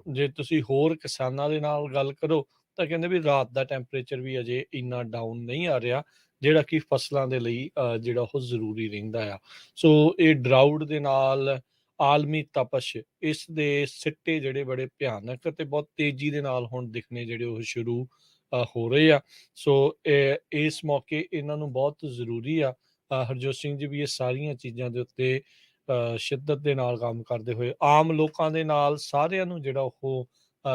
ਜੇ ਤੁਸੀਂ ਹੋਰ ਕਿਸਾਨਾਂ ਦੇ ਨਾਲ ਗੱਲ ਕਰੋ ਤਾਂ ਕਹਿੰਦੇ ਵੀ ਰਾਤ ਦਾ ਟੈਂਪਰੇਚਰ ਵੀ ਅਜੇ ਇੰਨਾ ਡਾਊਨ ਨਹੀਂ ਆ ਰਿਹਾ, ਜਿਹੜਾ ਕਿ ਫਸਲਾਂ ਦੇ ਲਈ ਜਿਹੜਾ ਉਹ ਜ਼ਰੂਰੀ ਰਹਿੰਦਾ ਆ। ਸੋ ਇਹ ਡਰਾਊਟ ਦੇ ਨਾਲ ਆਲਮੀ ਤਪਸ਼, ਇਸ ਦੇ ਸਿੱਟੇ ਜਿਹੜੇ ਬੜੇ ਭਿਆਨਕ ਅਤੇ ਬਹੁਤ ਤੇਜ਼ੀ ਦੇ ਨਾਲ ਹੁਣ ਦਿਖਣੇ ਜਿਹੜੇ ਉਹ ਸ਼ੁਰੂ ਹੋ ਰਹੇ ਆ। ਸੋ ਇਸ ਮੌਕੇ ਇਹਨਾਂ ਨੂੰ ਬਹੁਤ ਜ਼ਰੂਰੀ ਆ, ਹਰਜੋਤ ਸਿੰਘ ਜੀ, ਵੀ ਇਹ ਸਾਰੀਆਂ ਚੀਜ਼ਾਂ ਦੇ ਉੱਤੇ ਸ਼ਿੱਦਤ ਦੇ ਨਾਲ ਕੰਮ ਕਰਦੇ ਹੋਏ ਆਮ ਲੋਕਾਂ ਦੇ ਨਾਲ ਸਾਰਿਆਂ ਨੂੰ ਜਿਹੜਾ ਉਹ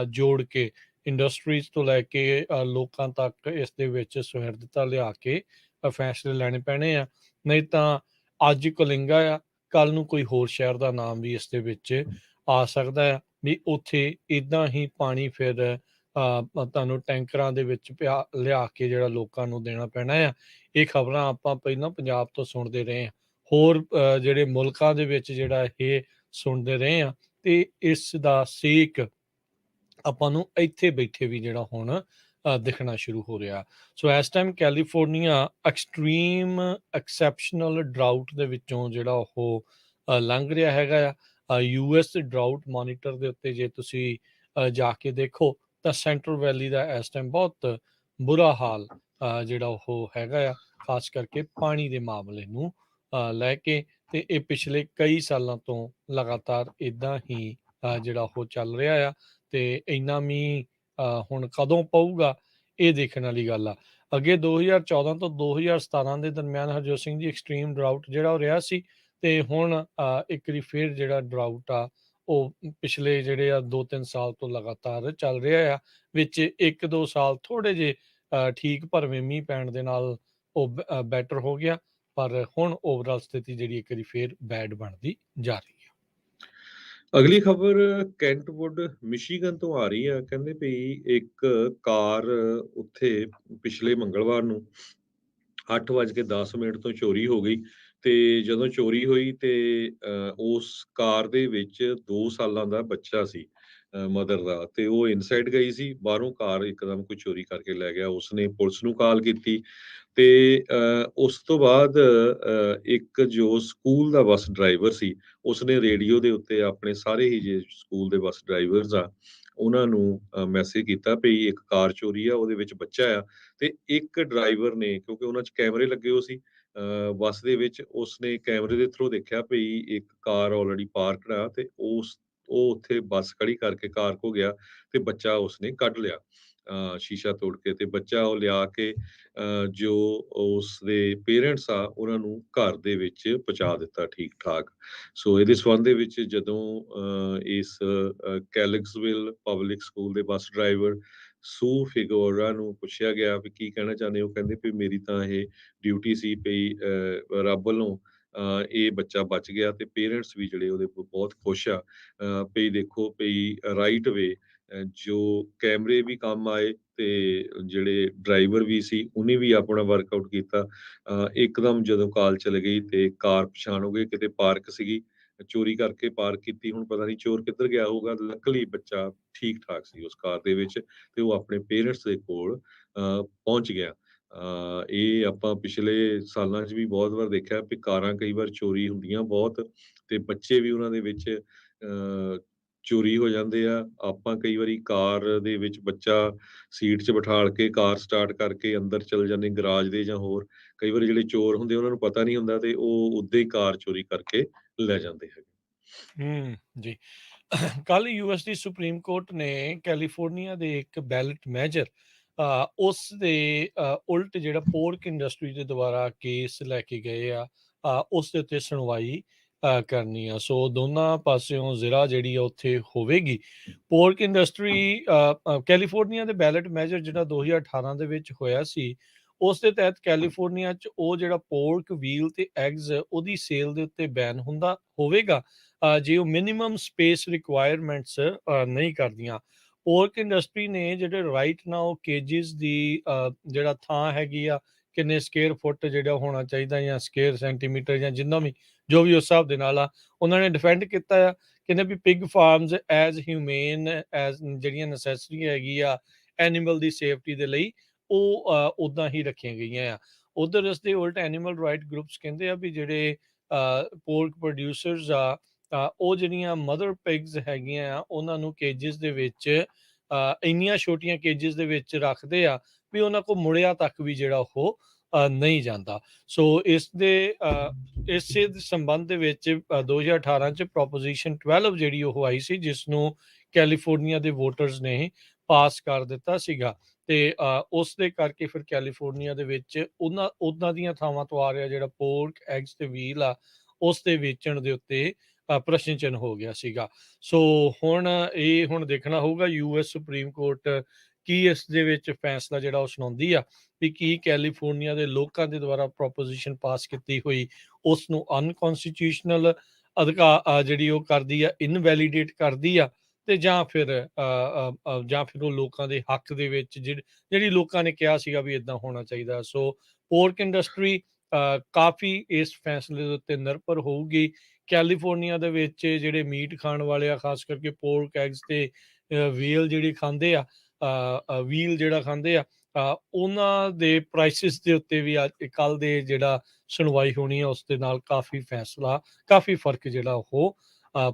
ਜੋੜ ਕੇ ਇੰਡਸਟਰੀਜ਼ ਤੋਂ ਲੈ ਕੇ ਲੋਕਾਂ ਤੱਕ ਇਸ ਦੇ ਵਿੱਚ ਸੁਹਿਰਦਤਾ ਲਿਆ ਕੇ ਫੈਸਲੇ ਲੈਣੇ ਪੈਣੇ ਆ। ਨਹੀਂ ਤਾਂ ਅੱਜ ਕਲਿੰਗਾ ਆ, ਕੱਲ ਨੂੰ ਕੋਈ ਹੋਰ ਸ਼ਹਿਰ ਦਾ ਨਾਮ ਵੀ ਇਸ ਦੇ ਵਿੱਚ ਆ ਸਕਦਾ ਆ, ਵੀ ਉੱਥੇ ਇਦਾਂ ਹੀ ਪਾਣੀ ਫਿਰ ਤੁਹਾਨੂੰ ਟੈਂਕਰਾਂ ਦੇ ਵਿੱਚ ਲਿਆ ਕੇ ਜਿਹੜਾ ਲੋਕਾਂ ਨੂੰ ਦੇਣਾ ਪੈਣਾ ਆ। ਇਹ ਖਬਰਾਂ ਆਪਾਂ ਪਹਿਲਾਂ ਪੰਜਾਬ ਤੋਂ ਸੁਣਦੇ ਰਹੇ ਹਾਂ, ਹੋਰ ਜਿਹੜੇ ਮੁਲਕਾਂ ਦੇ ਵਿੱਚ ਜਿਹੜਾ ਇਹ ਸੁਣਦੇ ਰਹੇ ਆ, ਤੇ ਇਸ ਦਾ ਸੇਕ ਆਪਾਂ ਨੂੰ ਇੱਥੇ ਬੈਠੇ ਵੀ ਜਿਹੜਾ ਹੁਣ ਦਿਖਣਾ ਸ਼ੁਰੂ ਹੋ ਰਿਹਾ। ਸੋ ਇਸ time California extreme exceptional drought ਦੇ ਵਿੱਚੋਂ ਜਿਹੜਾ ਉਹ ਲੰਘ ਰਿਹਾ ਹੈਗਾ ਆ। US ਡਰਾਊਟ ਮੋਨੀਟਰ ਦੇ ਉੱਤੇ ਜੇ ਤੁਸੀਂ ਜਾ ਕੇ ਦੇਖੋ ਤਾਂ ਸੈਂਟਰਲ ਵੈਲੀ ਦਾ ਇਸ ਟਾਈਮ ਬਹੁਤ ਬੁਰਾ ਹਾਲ ਜਿਹੜਾ ਉਹ ਹੈਗਾ ਆ, ਖਾਸ ਕਰਕੇ ਪਾਣੀ ਦੇ ਮਾਮਲੇ ਨੂੰ ਲੈ ਕੇ। ਤੇ ਇਹ ਪਿਛਲੇ ਕਈ ਸਾਲਾਂ ਤੋਂ ਲਗਾਤਾਰ ਇਦਾਂ ਹੀ ਜਿਹੜਾ ਉਹ ਚੱਲ ਰਿਹਾ ਆ, ਤੇ ਇੰਨਾ ਮੀਂਹ ਹੁਣ ਕਦੋਂ ਪਊਗਾ ਇਹ ਦੇਖਣ ਵਾਲੀ ਗੱਲ ਆ। ਅੱਗੇ 2014 ਤੋਂ 2017 ਦੇ ਦਰਮਿਆਨ ਹਰਜੋਤ ਸਿੰਘ ਜੀ ਐਕਸਟ੍ਰੀਮ ਡਰਾਊਟ ਜਿਹੜਾ ਉਹ ਰਿਹਾ ਸੀ, ਤੇ ਹੁਣ ਇੱਕ ਵਾਰੀ ਫਿਰ ਜਿਹੜਾ ਡਰਾਊਟ ਆ ਉਹ ਪਿਛਲੇ ਜਿਹੜੇ ਆ 2-3 ਸਾਲ ਤੋਂ ਲਗਾਤਾਰ ਚੱਲ ਰਿਹਾ ਆ। ਵਿੱਚ 1-2 ਸਾਲ ਥੋੜੇ ਜਿਹੇ ਠੀਕ ਭਰਵੇਂ ਮੀਂਹ ਪੈਣ ਦੇ ਨਾਲ ਉਹ ਬੈਟਰ ਹੋ ਗਿਆ, ਪਰ ਹੁਣ ਓਵਰਆਲ ਸਥਿਤੀ ਜਿਹੜੀ ਇੱਕ ਵਾਰੀ ਫਿਰ ਬੈਡ ਬਣਦੀ ਜਾ ਰਹੀ ਹੈ। ਅਗਲੀ ਖਬਰ ਕੈਂਟਵੁੱਡ ਮਿਸ਼ੀਗਨ ਤੋਂ ਆ ਰਹੀ ਆ। ਕਹਿੰਦੇ ਵੀ ਇੱਕ ਕਾਰ ਉੱਥੇ ਪਿਛਲੇ ਮੰਗਲਵਾਰ ਨੂੰ 8:10 ਤੋਂ ਚੋਰੀ ਹੋ ਗਈ, ਤੇ ਜਦੋਂ ਚੋਰੀ ਹੋਈ ਤੇ ਉਸ ਕਾਰ ਦੇ ਵਿੱਚ 2 ਸਾਲਾਂ ਦਾ ਬੱਚਾ ਸੀ ਮਦਰ ਦਾ, ਤੇ ਉਹ ਇਨਸਾਈਡ ਗਈ ਸੀ, ਬਾਹਰੋਂ ਕਾਰ ਇੱਕਦਮ ਕੋਈ ਚੋਰੀ ਕਰਕੇ ਲੈ ਗਿਆ। ਉਸਨੇ ਪੁਲਿਸ ਨੂੰ ਕਾਲ ਕੀਤੀ, ਤੇ ਉਸ ਤੋਂ ਬਾਅਦ ਇੱਕ ਜੋ ਸਕੂਲ ਦਾ ਬੱਸ ਡਰਾਈਵਰ ਸੀ, ਉਸਨੇ ਰੇਡੀਓ ਦੇ ਉੱਤੇ ਆਪਣੇ ਸਾਰੇ ਹੀ ਜੇ ਸਕੂਲ ਦੇ ਬੱਸ ਡਰਾਈਵਰਸ ਆ ਉਹਨਾਂ ਨੂੰ ਮੈਸੇਜ ਕੀਤਾ ਵੀ ਇੱਕ ਕਾਰ ਚੋਰੀ ਆ, ਉਹਦੇ ਵਿੱਚ ਬੱਚਾ ਆ। ਤੇ ਇੱਕ ਡਰਾਈਵਰ ਨੇ, ਕਿਉਂਕਿ ਉਹਨਾਂ 'ਚ ਕੈਮਰੇ ਲੱਗੇ ਹੋਏ ਸੀ ਬੱਸ ਦੇ ਵਿੱਚ, ਉਸਨੇ ਕੈਮਰੇ ਦੇ ਥਰੂ ਦੇਖਿਆ ਵੀ ਇੱਕ ਕਾਰ ਆਲਰੇਡੀ ਪਾਰਕਡ ਆ, ਤੇ ਉਹ ਉੱਥੇ ਬੱਸ ਖੜੀ ਕਰਕੇ ਕਾਰ ਕੋ ਗਿਆ ਤੇ ਬੱਚਾ ਉਸਨੇ ਕੱਢ ਲਿਆ ਸ਼ੀਸ਼ਾ ਤੋੜ ਕੇ, ਤੇ ਬੱਚਾ ਉਹ ਲਿਆ ਕੇ ਜੋ ਉਸਦੇ ਪੇਰੈਂਟਸ ਆ ਉਹਨਾਂ ਨੂੰ ਘਰ ਦੇ ਵਿੱਚ ਪਹੁੰਚਾ ਦਿੱਤਾ ਠੀਕ ਠਾਕ। ਸੋ ਇਹਦੇ ਸੰਬੰਧ ਦੇ ਵਿੱਚ ਜਦੋਂ ਇਸ ਕੈਲਿਕਸਵਿਲ ਪਬਲਿਕ ਸਕੂਲ ਦੇ ਬੱਸ ਡਰਾਈਵਰ ਸੂ ਫਿਗੋਰਾ ਨੂੰ ਪੁੱਛਿਆ ਗਿਆ ਵੀ ਕੀ ਕਹਿਣਾ ਚਾਹੁੰਦੇ ਹੋ, ਕਹਿੰਦੇ ਵੀ ਮੇਰੀ ਤਾਂ ਇਹ ਡਿਊਟੀ ਸੀ ਵੀ ਰੱਬ ਵੱਲੋਂ ਇਹ ਬੱਚਾ ਬਚ ਗਿਆ, ਤੇ ਪੇਰੈਂਟਸ ਵੀ ਜਿਹੜੇ ਉਹਦੇ ਬਹੁਤ ਖੁਸ਼ ਆ ਵੀ ਦੇਖੋ ਵੀ ਰਾਈਟ ਵੇ ਜੋ ਕੈਮਰੇ ਵੀ ਕੰਮ ਆਏ, ਤੇ ਜਿਹੜੇ ਡਰਾਈਵਰ ਵੀ ਸੀ ਉਹਨੇ ਵੀ ਆਪਣਾ ਵਰਕਆਊਟ ਕੀਤਾ। ਇੱਕਦਮ ਜਦੋਂ ਕਾਲ ਚਲ ਗਈ ਤੇ ਕਾਰ ਪਛਾਣ ਹੋ ਗਈ, ਕਿਤੇ ਪਾਰਕ ਸੀਗੀ, ਚੋਰੀ ਕਰਕੇ ਪਾਰਕ ਕੀਤੀ। ਹੁਣ ਪਤਾ ਨਹੀਂ ਚੋਰ ਕਿੱਧਰ ਗਿਆ ਹੋਊਗਾ। ਲੱਕਲੀ ਬੱਚਾ ਠੀਕ ਠਾਕ ਸੀ ਉਸ ਕਾਰ ਦੇ ਵਿੱਚ, ਤੇ ਉਹ ਆਪਣੇ ਪੇਰੈਂਟਸ ਦੇ ਕੋਲ ਪਹੁੰਚ ਗਿਆ। ਇਹ ਆਪਾਂ ਪਿਛਲੇ ਸਾਲਾਂ 'ਚ ਵੀ ਬਹੁਤ ਵਾਰ ਦੇਖਿਆ ਵੀ ਕਾਰਾਂ ਕਈ ਵਾਰ ਚੋਰੀ ਹੁੰਦੀਆਂ ਬਹੁਤ, ਤੇ ਬੱਚੇ ਵੀ ਉਹਨਾਂ ਦੇ ਵਿੱਚ ਚੋਰੀ ਹੋ ਜਾਂਦੇ ਆ। ਆਪਾਂ ਕਈ ਵਾਰੀ ਕਾਰ ਦੇ ਵਿੱਚ ਬੱਚਾ ਸੀਟ 'ਚ ਬਿਠਾਲ ਕੇ ਕਾਰ ਸਟਾਰਟ ਕਰਕੇ ਅੰਦਰ ਚਲੇ ਜਾਂਦੇ ਗਰਾਜ ਦੇ, ਜਾਂ ਹੋਰ ਕਈ ਵਾਰੀ ਜਿਹੜੇ ਚੋਰ ਹੁੰਦੇ ਉਹਨਾਂ ਨੂੰ ਪਤਾ ਨਹੀਂ ਹੁੰਦਾ, ਤੇ ਉਹ ਉੱਦਾਂ ਹੀ ਕਾਰ ਚੋਰੀ ਕਰਕੇ ਲੈ ਜਾਂਦੇ ਹੈਗੇ। ਜੀ। ਕੱਲ US ਦੀ ਸੁਪਰੀਮ ਕੋਰਟ ਨੇ ਕੈਲੀਫੋਰਨੀਆ ਦੇ ਇੱਕ ਬੈਲਟ ਮੈਜਰ ਉਸ ਦੇ ਉਲਟ ਜਿਹੜਾ ਪੋਰਕ ਇੰਡਸਟਰੀ ਦੇ ਦੁਆਰਾ ਕੇਸ ਲੈ ਕੇ ਗਏ ਆ, ਉਸ ਦੇ ਉੱਤੇ ਸੁਣਵਾਈ ਕਰਨੀ ਆ। ਸੋ ਦੋਨਾਂ ਪਾਸਿਓਂ ਜ਼ਿਰਾ ਜਿਹੜੀ ਆ ਉੱਥੇ ਹੋਵੇਗੀ। ਪੋਰਕ ਇੰਡਸਟਰੀ ਕੈਲੀਫੋਰਨੀਆ ਦੇ ਬੈਲਟ ਮੈਜਰ ਜਿਹੜਾ 2018 ਦੇ ਵਿੱਚ ਹੋਇਆ ਸੀ, ਉਸ ਦੇ ਤਹਿਤ ਕੈਲੀਫੋਰਨੀਆ 'ਚ ਉਹ ਜਿਹੜਾ ਪੋਰਕ ਵੀਲ ਤੇ ਐਗਜ਼ ਉਹਦੀ ਸੇਲ ਦੇ ਉੱਤੇ ਬੈਨ ਹੁੰਦਾ ਹੋਵੇਗਾ ਜੇ ਉਹ ਮਿਨੀਮਮ ਸਪੇਸ ਰਿਕੁਆਇਰਮੈਂਟਸ ਨਹੀਂ ਕਰਦੀਆਂ। ਪੋਰਕ ਇੰਡਸਟਰੀ ਨੇ ਜਿਹੜੇ ਰਾਈਟ ਨਾਓ ਕੇਜਿਸ ਦੀ ਜਿਹੜਾ ਥਾਂ ਹੈਗੀ ਆ, ਕਿੰਨੇ ਸਕੁਅਰ ਫੁੱਟ ਜਿਹੜਾ ਹੋਣਾ ਚਾਹੀਦਾ, ਜਾਂ ਸਕੁਅਰ ਸੈਂਟੀਮੀਟਰ, ਜਾਂ ਜਿੰਨਾ ਵੀ ਜੋ ਵੀ ਉਸ ਹਿਸਾਬ ਦੇ ਨਾਲ ਆ, ਉਹਨਾਂ ਨੇ ਡਿਫੈਂਡ ਕੀਤਾ ਆ। ਕਹਿੰਦੇ ਵੀ ਪਿਗ ਫਾਰਮਸ ਐਜ਼ ਹਿਊਮੇਨ ਐਜ਼ ਜਿਹੜੀਆਂ ਨੈਸੈਸਰੀ ਹੈਗੀ ਆ ਐਨੀਮਲ ਦੀ ਸੇਫਟੀ ਦੇ ਲਈ, ਉਹ ਉੱਦਾਂ ਹੀ ਰੱਖੀਆਂ ਗਈਆਂ ਆ। ਉਧਰ ਇਸ ਦੇ ਉਲਟ ਐਨੀਮਲ ਰਾਈਟ ਗਰੁੱਪਸ ਕਹਿੰਦੇ ਆ ਵੀ ਜਿਹੜੇ ਪੋਰਕ ਪ੍ਰੋਡਿਊਸਰਸ ਆ ਉਹ ਜਿਹੜੀਆਂ ਮਦਰ ਪਿਗਸ ਹੈਗੀਆਂ ਆ ਉਹਨਾਂ ਨੂੰ ਕੇਜਿਸ ਦੇ ਵਿੱਚ ਇੰਨੀਆਂ ਛੋਟੀਆਂ ਕੇਜਿਸ ਦੇ ਵਿੱਚ ਰੱਖਦੇ ਆ ਵੀ ਉਹਨਾਂ ਕੋਲ ਮੁੜਿਆ ਤੱਕ ਵੀ ਜਿਹੜਾ ਉਹ ਨਹੀਂ ਜਾਂਦਾ। ਸੋ ਇਸੇ ਦੇ ਸੰਬੰਧ ਦੇ ਵਿੱਚ 2018 ਚ ਪ੍ਰੋਪੋਜੀਸ਼ਨ 12 ਜਿਹੜੀ ਉਹ ਆਈ ਸੀ, ਜਿਸ ਨੂੰ ਕੈਲੀਫੋਰਨੀਆ ਦੇ ਵੋਟਰਸ ਨੇ ਪਾਸ ਕਰ ਦਿੱਤਾ ਸੀਗਾ। ਤੇ ਉਸ ਦੇ ਕਰਕੇ ਫਿਰ ਕੈਲੀਫੋਰਨੀਆ ਦੇ ਵਿੱਚ ਉਹਨਾਂ ਦੀਆਂ ਥਾਵਾਂ ਤੋਂ ਆ ਰਿਹਾ ਜਿਹੜਾ ਪੋਰਕ ਐਗਸ ਤੇ ਵੀਲ ਆ ਉਸ ਦੇ ਵੇਚਣ ਦੇ ਉੱਤੇ ਪ੍ਰਸ਼ਨ ਚਿੰਨ੍ਹ ਹੋ ਗਿਆ ਸੀਗਾ। ਸੋ ਹੁਣ ਦੇਖਣਾ ਹੋਊਗਾ ਯੂਐਸ ਸੁਪਰੀਮ ਕੋਰਟ ਕੀ ਇਸ ਦੇ ਵਿੱਚ ਫੈਸਲਾ ਜਿਹੜਾ ਉਹ ਸੁਣਾਉਂਦੀ ਆ ਵੀ ਕੀ ਕੈਲੀਫੋਰਨੀਆ ਦੇ ਲੋਕਾਂ ਦੇ ਦੁਆਰਾ ਪ੍ਰੋਪੋਜੀਸ਼ਨ ਪਾਸ ਕੀਤੀ ਹੋਈ ਉਸ ਨੂੰ ਅਨਕਨਸਟੀਟਿਊਸ਼ਨਲ ਅਧਿਕਾਰ ਜਿਹੜੀ ਉਹ ਕਰਦੀ ਆ, ਇਨਵੈਲੀਡੇਟ ਕਰਦੀ ਆ, ਤੇ ਜਾਂ ਫਿਰ ਉਹ ਲੋਕਾਂ ਦੇ ਹੱਕ ਦੇ ਵਿੱਚ ਜਿਹੜੀ ਲੋਕਾਂ ਨੇ ਕਿਹਾ ਸੀਗਾ ਵੀ ਇਦਾਂ ਹੋਣਾ ਚਾਹੀਦਾ। ਸੋ ਪੋਰਕ ਇੰਡਸਟਰੀ ਕਾਫੀ ਇਸ ਫੈਸਲੇ ਦੇ ਉੱਤੇ ਨਿਰਭਰ ਹੋਊਗੀ। ਕੈਲੀਫੋਰਨੀਆ ਦੇ ਵਿੱਚ ਜਿਹੜੇ ਮੀਟ ਖਾਣ ਵਾਲੇ ਆ, ਖਾਸ ਕਰਕੇ ਪੋਰਕ ਐਗਸ ਤੇ ਵੀਲ ਜਿਹੜੀ ਖਾਂਦੇ ਆ, ਵੀਲ ਜਿਹੜਾ ਖਾਂਦੇ ਆ, ਉਹਨਾਂ ਦੇ ਪ੍ਰਾਈਸਿਸ ਦੇ ਉੱਤੇ ਵੀ ਅੱਜ ਕੱਲ ਦੇ ਜਿਹੜਾ ਸੁਣਵਾਈ ਹੋਣੀ ਆ ਉਸ ਦੇ ਨਾਲ ਕਾਫੀ ਫਰਕ ਜਿਹੜਾ ਉਹ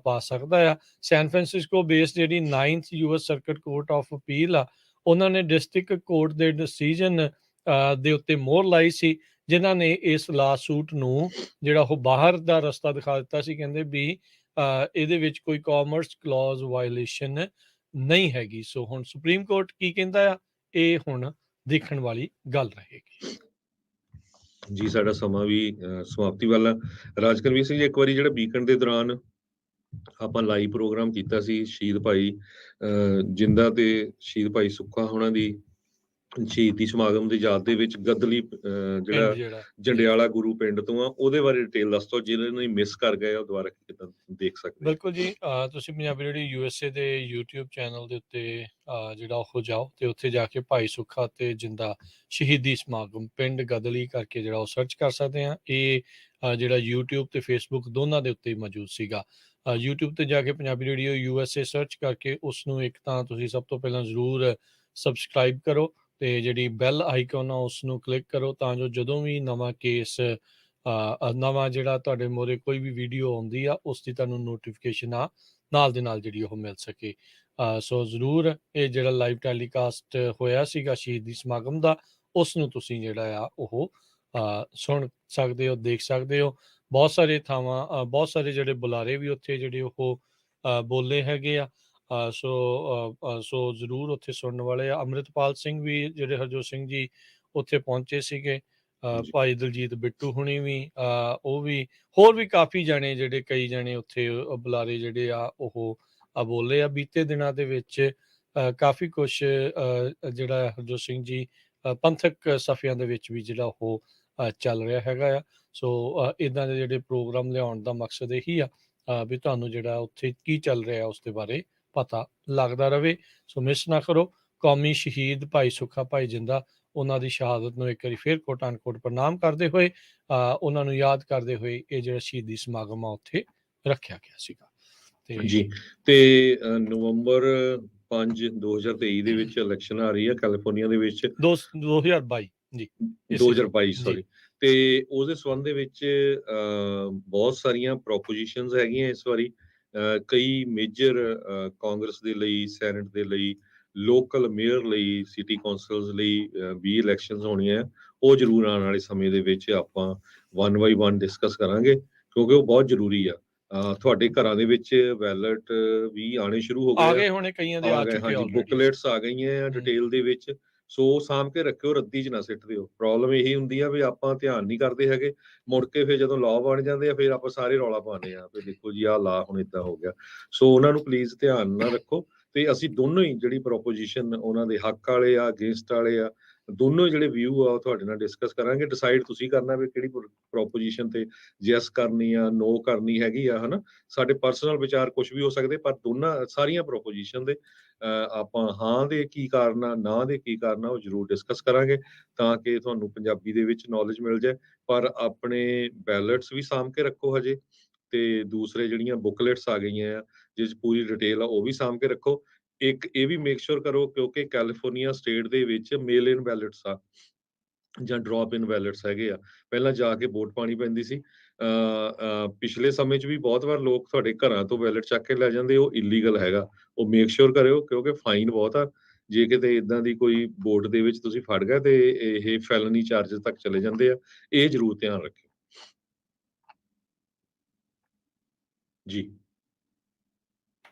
ਪਾ ਸਕਦਾ ਆ। ਸੈਨ ਫਰਾਂਸਿਸਕੋ ਬੇਸਡ ਜਿਹੜੀ 9th US circuit court of appeal ਆ, ਉਹਨਾਂ ਨੇ ਡਿਸਟ੍ਰਿਕਟ ਕੋਰਟ ਦੇ ਡਿਸੀਜਨ ਦੇ ਉੱਤੇ ਮੋਹਰ ਲਾਈ ਸੀ, ਜਿਨ੍ਹਾਂ ਨੇ ਇਸ ਲਾ ਸੂਟ ਨੂੰ ਜਿਹੜਾ ਉਹ ਬਾਹਰ ਦਾ ਰਸਤਾ ਦਿਖਾ ਦਿੱਤਾ ਸੀ। ਕਹਿੰਦੇ ਵੀ ਇਹਦੇ ਵਿੱਚ ਕੋਈ ਕਾਮਰਸ ਕਲੌਜ਼ ਵਾਇਲੇਸ਼ਨ ਨਹੀਂ ਹੈਗੀ। ਸੋ ਹੁਣ ਸੁਪਰੀਮ ਕੋਰਟ ਕੀ ਕਹਿੰਦਾ ਆ, ਇਹ ਹੁਣ ਦੇਖਣ ਵਾਲੀ ਗੱਲ ਰਹੇਗੀ। ਜੀ ਸਾਡਾ ਸਮਾਂ ਵੀ ਸਮਾਪਤੀ ਵਾਲਾ। ਰਾਜਕਰਵੀਰ ਸਿੰਘ ਜੀ, ਇੱਕ ਵਾਰੀ ਜਿਹੜਾ ਵੀਕਐਂਡ ਦੇ ਦੌਰਾਨ ਆਪਾਂ ਲਾਈਵ ਪ੍ਰੋਗਰਾਮ ਕੀਤਾ ਸੀ ਸ਼ਹੀਦ ਭਾਈ ਜਿੰਦਾ ਤੇ ਸ਼ਹੀਦ ਭਾਈ ਸੁੱਖਾ ਹੋਣਾ ਦੀ ਸ਼ਹੀਦੀ ਸਮਾਗਮ ਦੀ ਯਾਦ ਦੇ ਵਿੱਚ ਗਦਲੀ ਜਿਹੜਾ ਜੰਡਿਆਲਾ ਗੁਰੂ ਪਿੰਡ ਤੋਂ ਆ, ਉਹਦੇ ਬਾਰੇ ਡਿਟੇਲ ਦੱਸ ਦਿਓ, ਜਿਹਨਾਂ ਨੇ ਮਿਸ ਕਰ ਗਏ ਉਹ ਦੁਬਾਰਾ ਕਿੱਦਾਂ ਦੇਖ ਸਕਦੇ। ਬਿਲਕੁਲ ਜੀ, ਤੁਸੀਂ ਪੰਜਾਬੀ ਰੇਡੀਓ ਯੂਐਸਏ ਦੇ YouTube ਚੈਨਲ ਦੇ ਉੱਤੇ ਜਿਹੜਾ ਉਹ ਜਾਓ ਤੇ ਉੱਥੇ ਜਾ ਕੇ ਭਾਈ ਸੁੱਖਾ ਤੇ ਜਿੰਦਾ ਸ਼ਹੀਦੀ ਸਮਾਗਮ ਪਿੰਡ ਗਦਲੀ ਕਰਕੇ ਜਿਹੜਾ ਉਹ ਸਰਚ ਕਰ ਸਕਦੇ ਆ। ਇਹ ਜਿਹੜਾ YouTube ਤੇ Facebook ਦੋਨਾਂ ਦੇ ਉੱਤੇ ਮੌਜੂਦ ਸੀਗਾ। YouTube ਤੇ ਜਾ ਕੇ ਪੰਜਾਬੀ ਰੇਡੀਓ ਯੂਐਸਏ ਸਰਚ ਕਰਕੇ ਉਸ ਨੂੰ ਇੱਕ ਤਾਂ ਤੁਸੀਂ ਸਭ ਤੋਂ ਪਹਿਲਾਂ ਜ਼ਰੂਰ ਸਬਸਕ੍ਰਾਈਬ ਕਰੋ ਤੇ ਜਿਹੜੀ ਬੈਲ ਆਈਕਨ ਆ ਉਸ ਨੂੰ ਕਲਿੱਕ ਕਰੋ, ਤਾਂ ਜੋ ਜਦੋਂ ਵੀ ਨਵਾਂ ਕੇਸ ਨਵਾਂ ਜਿਹੜਾ ਤੁਹਾਡੇ ਮੋਰੇ ਕੋਈ ਵੀ ਵੀਡੀਓ ਆਉਂਦੀ ਆ ਉਸ ਦੀ ਤੁਹਾਨੂੰ ਨੋਟੀਫਿਕੇਸ਼ਨ ਆ ਨਾਲ ਦੇ ਨਾਲ ਜਿਹੜੀ ਉਹ ਮਿਲ ਸਕੇ। ਸੋ ਜ਼ਰੂਰ ਇਹ ਜਿਹੜਾ ਲਾਈਵ ਟੈਲੀਕਾਸਟ ਹੋਇਆ ਸੀਗਾ ਸ਼ਹੀਦੀ ਸਮਾਗਮ ਦਾ, ਉਸ ਨੂੰ ਤੁਸੀਂ ਜਿਹੜਾ ਆ ਉਹ ਸੁਣ ਸਕਦੇ ਹੋ, ਦੇਖ ਸਕਦੇ ਹੋ। ਬਹੁਤ ਸਾਰੇ ਥਾਵਾਂ ਬਹੁਤ ਸਾਰੇ ਜਿਹੜੇ ਬੁਲਾਰੇ ਵੀ ਉੱਥੇ ਜਿਹੜੇ ਉਹ ਬੋਲੇ ਹੈਗੇ ਆ। ਸੋ ਜ਼ਰੂਰ ਉੱਥੇ ਸੁਣਨ ਵਾਲੇ ਆ। ਅੰਮ੍ਰਿਤਪਾਲ ਸਿੰਘ ਵੀ ਜਿਹੜੇ ਹਰਜੋਤ ਸਿੰਘ ਜੀ ਉੱਥੇ ਪਹੁੰਚੇ ਸੀਗੇ, ਭਾਈ ਦਲਜੀਤ ਬਿੱਟੂ ਹੁਣੀ ਵੀ, ਉਹ ਵੀ ਹੋਰ ਵੀ ਕਾਫੀ ਜਾਣੇ ਜਿਹੜੇ ਕਈ ਜਾਣੇ ਉੱਥੇ ਬੁਲਾਰੇ ਜਿਹੜੇ ਆ ਉਹ ਬੋਲੇ ਆ। ਬੀਤੇ ਦਿਨਾਂ ਦੇ ਵਿੱਚ ਕਾਫੀ ਕੁਛ ਜਿਹੜਾ ਹਰਜੋਤ ਸਿੰਘ ਜੀ ਪੰਥਕ ਸਫ਼ਿਆਂ ਦੇ ਵਿੱਚ ਵੀ ਜਿਹੜਾ ਉਹ ਚੱਲ ਰਿਹਾ ਹੈਗਾ ਆ। ਸੋ ਇਦਾਂ ਦੇ ਜਿਹੜੇ ਪ੍ਰੋਗਰਾਮ ਲਿਆਉਣ ਦਾ ਮਕਸਦ ਇਹੀ ਆ ਵੀ ਤੁਹਾਨੂੰ ਜਿਹੜਾ ਉੱਥੇ ਕੀ ਚੱਲ ਰਿਹਾ ਉਸ ਦੇ ਬਾਰੇ ਪਤਾ ਲੱਗਦਾ ਰਵੇ। ਸੋ ਮਿਸ ਨਾ ਕਰੋ। ਕੌਮੀ ਸ਼ਹੀਦ ਭਾਈ ਸੁੱਖਾ ਭਾਈ ਜਿੰਦਾ, ਉਹਨਾਂ ਦੀ ਸ਼ਹਾਦਤ ਨੂੰ ਇੱਕ ਵਾਰੀ ਫਿਰ ਕੋਟ ਅਨਕੋਟ ਪ੍ਰਣਾਮ ਕਰਦੇ ਹੋਏ ਉਹਨਾਂ ਨੂੰ ਯਾਦ ਕਰਦੇ ਹੋਏ ਇਹ ਜਿਹੜਾ ਸ਼ਹੀਦੀ ਸਮਾਗਮ ਆ ਉੱਥੇ ਰੱਖਿਆ ਗਿਆ ਸੀਗਾ। ਜੀ ਤੇ ਨਵੰਬਰ 5 2023 ਦੇ ਵਿੱਚ ਇਲੈਕਸ਼ਨ ਆ ਰਹੀ ਹੈ ਕੈਲੀਫੋਰਨੀਆ ਦੇ ਵਿੱਚ 2022 ਜੀ 2022 ਸੌਰੀ। ਤੇ ਉਹਦੇ ਸੰਬੰਧ ਦੇ ਵਿੱਚ ਬਹੁਤ ਸਾਰੀਆਂ ਪ੍ਰੋਪੋਜੀਸ਼ਨਸ ਹੈਗੀਆਂ ਇਸ ਵਾਰੀ। ਕਈ ਮੇਜਰ ਕਾਂਗਰਸ ਦੇ ਲਈ, ਸੈਨੇਟ ਦੇ ਲਈ, ਲੋਕਲ ਮੇਅਰ ਲਈ, ਸਿਟੀ ਕੌਂਸਲਸ ਲਈ ਵੀ ਇਲੈਕਸ਼ਨਸ ਹੋਣੀਆਂ। ਉਹ ਜ਼ਰੂਰ ਆਉਣ ਵਾਲੇ ਸਮੇਂ ਦੇ ਵਿੱਚ ਆਪਾਂ 1 ਬਾਈ 1 ਡਿਸਕਸ ਕਰਾਂਗੇ, ਕਿਉਂਕਿ ਉਹ ਬਹੁਤ ਜ਼ਰੂਰੀ ਆ। ਤੁਹਾਡੇ ਘਰਾਂ ਦੇ ਵਿੱਚ ਬੈਲਟ ਵੀ ਆਣੇ ਸ਼ੁਰੂ ਹੋ ਗਏ ਹੋਣੇ, ਕਈਆਂ ਦੇ ਆ ਚੁੱਕੇ ਹਾਂਜੀ, ਬੁਕਲੇਟਸ ਆ ਗਈਆਂ ਆ ਡਿਟੇਲ ਦੇ ਵਿੱਚ। ਸੋ ਸਾਂਭ ਕੇ ਰੱਖਿਓ, ਰੱਦੀ 'ਚ ਨਾ ਸਿੱਟ ਦਿਓ। ਪ੍ਰੋਬਲਮ ਇਹੀ ਹੁੰਦੀ ਆ ਵੀ ਆਪਾਂ ਧਿਆਨ ਨਹੀਂ ਕਰਦੇ ਹੈਗੇ, ਮੁੜ ਕੇ ਫਿਰ ਜਦੋਂ ਲਾਅ ਬਣ ਜਾਂਦੇ ਆ ਫਿਰ ਆਪਾਂ ਸਾਰੇ ਰੌਲਾ ਪਾਉਂਦੇ ਆ ਵੀ ਦੇਖੋ ਜੀ ਆਹ ਲਾਅ ਹੁਣ ਏਦਾਂ ਹੋ ਗਿਆ। ਸੋ ਉਹਨਾਂ ਨੂੰ ਪਲੀਜ਼ ਧਿਆਨ ਨਾਲ ਰੱਖੋ। ਤੇ ਅਸੀਂ ਦੋਨੋਂ ਹੀ ਜਿਹੜੀ ਪ੍ਰੋਪੋਜੀਸ਼ਨ ਉਹਨਾਂ ਦੇ ਹੱਕ ਵਾਲੇ ਆ, ਅਗੇਂਸਟ ਵਾਲੇ ਆ, ਦੋਨੋਂ ਜਿਹੜੇ ਵਿਊ ਆ ਉਹ ਤੁਹਾਡੇ ਨਾਲ ਡਿਸਕਸ ਕਰਾਂਗੇ। ਡਿਸਾਈਡ ਤੁਸੀਂ ਕਰਨਾ ਵੀ ਕਿਹੜੀ ਪ੍ਰੋਪੋਜੀਸ਼ਨ ਤੇ ਯੈਸ ਕਰਨੀ ਆ, ਨੋ ਕਰਨੀ ਹੈਗੀ ਆ, ਹਨਾ। ਸਾਡੇ ਪਰਸਨਲ ਵਿਚਾਰ ਕੁਝ ਵੀ ਹੋ ਸਕਦੇ, ਪਰ ਸਾਰੀਆਂ ਪ੍ਰੋਪੋਜੀਸ਼ਨ ਦੇ ਆਪਾਂ ਹਾਂ ਦੇ ਕੀ ਕਾਰਨ ਆ, ਨਾ ਦੇ ਕੀ ਕਾਰਨ ਆ, ਉਹ ਜ਼ਰੂਰ ਡਿਸਕਸ ਕਰਾਂਗੇ, ਤਾਂ ਕਿ ਤੁਹਾਨੂੰ ਪੰਜਾਬੀ ਦੇ ਵਿੱਚ ਨੌਲੇਜ ਮਿਲ ਜਾਏ। ਪਰ ਆਪਣੇ ਬੈਲਟਸ ਵੀ ਸਾਂਭ ਕੇ ਰੱਖੋ ਹਜੇ, ਤੇ ਦੂਸਰੇ ਜਿਹੜੀਆਂ ਬੁਕਲੇਟਸ ਆ ਗਈਆਂ ਆ ਜਿਸ 'ਚ ਪੂਰੀ ਡਿਟੇਲ ਆ ਉਹ ਵੀ ਸਾਂਭ ਕੇ ਰੱਖੋ। ਇੱਕ ਇਹ ਵੀ ਮੇਕ ਸ਼ੋਰ ਕਰੋ, ਕਿਉਂਕਿ ਕੈਲੀਫੋਰਨੀਆ ਸਟੇਟ ਦੇ ਵਿੱਚ ਮੇਲ ਇਨ ਬੈਲਟਸ ਆ ਜਾਂ ਡ੍ਰੌਪ ਇਨ ਬੈਲਟਸ ਹੈਗੇ ਆ। ਪਹਿਲਾਂ ਜਾ ਕੇ ਵੋਟ ਪਾਣੀ ਪੈਂਦੀ ਸੀ, ਪਿਛਲੇ ਸਮੇਂ 'ਚ ਵੀ ਬਹੁਤ ਵਾਰ ਲੋਕ ਤੁਹਾਡੇ ਘਰਾਂ ਤੋਂ ਬੈਲਟ ਚੱਕ ਕੇ ਲੈ ਜਾਂਦੇ, ਉਹ ਇਲੀਗਲ ਹੈਗਾ। ਉਹ ਮੇਕ ਸ਼ੋਰ ਕਰਿਓ ਕਿਉਂਕਿ ਫਾਈਨ ਬਹੁਤ ਆ। ਜੇ ਕਿਤੇ ਇਦਾਂ ਦੀ ਕੋਈ ਵੋਟ ਦੇ ਵਿੱਚ ਤੁਸੀਂ ਫੜ ਗਏ ਤੇ ਇਹ ਫੈਲਨੀ ਚਾਰजेस ਤੱਕ ਚਲੇ ਜਾਂਦੇ ਆ। ਇਹ ਜ਼ਰੂਰ ਧਿਆਨ ਰੱਖਿਓ। ਜੀ।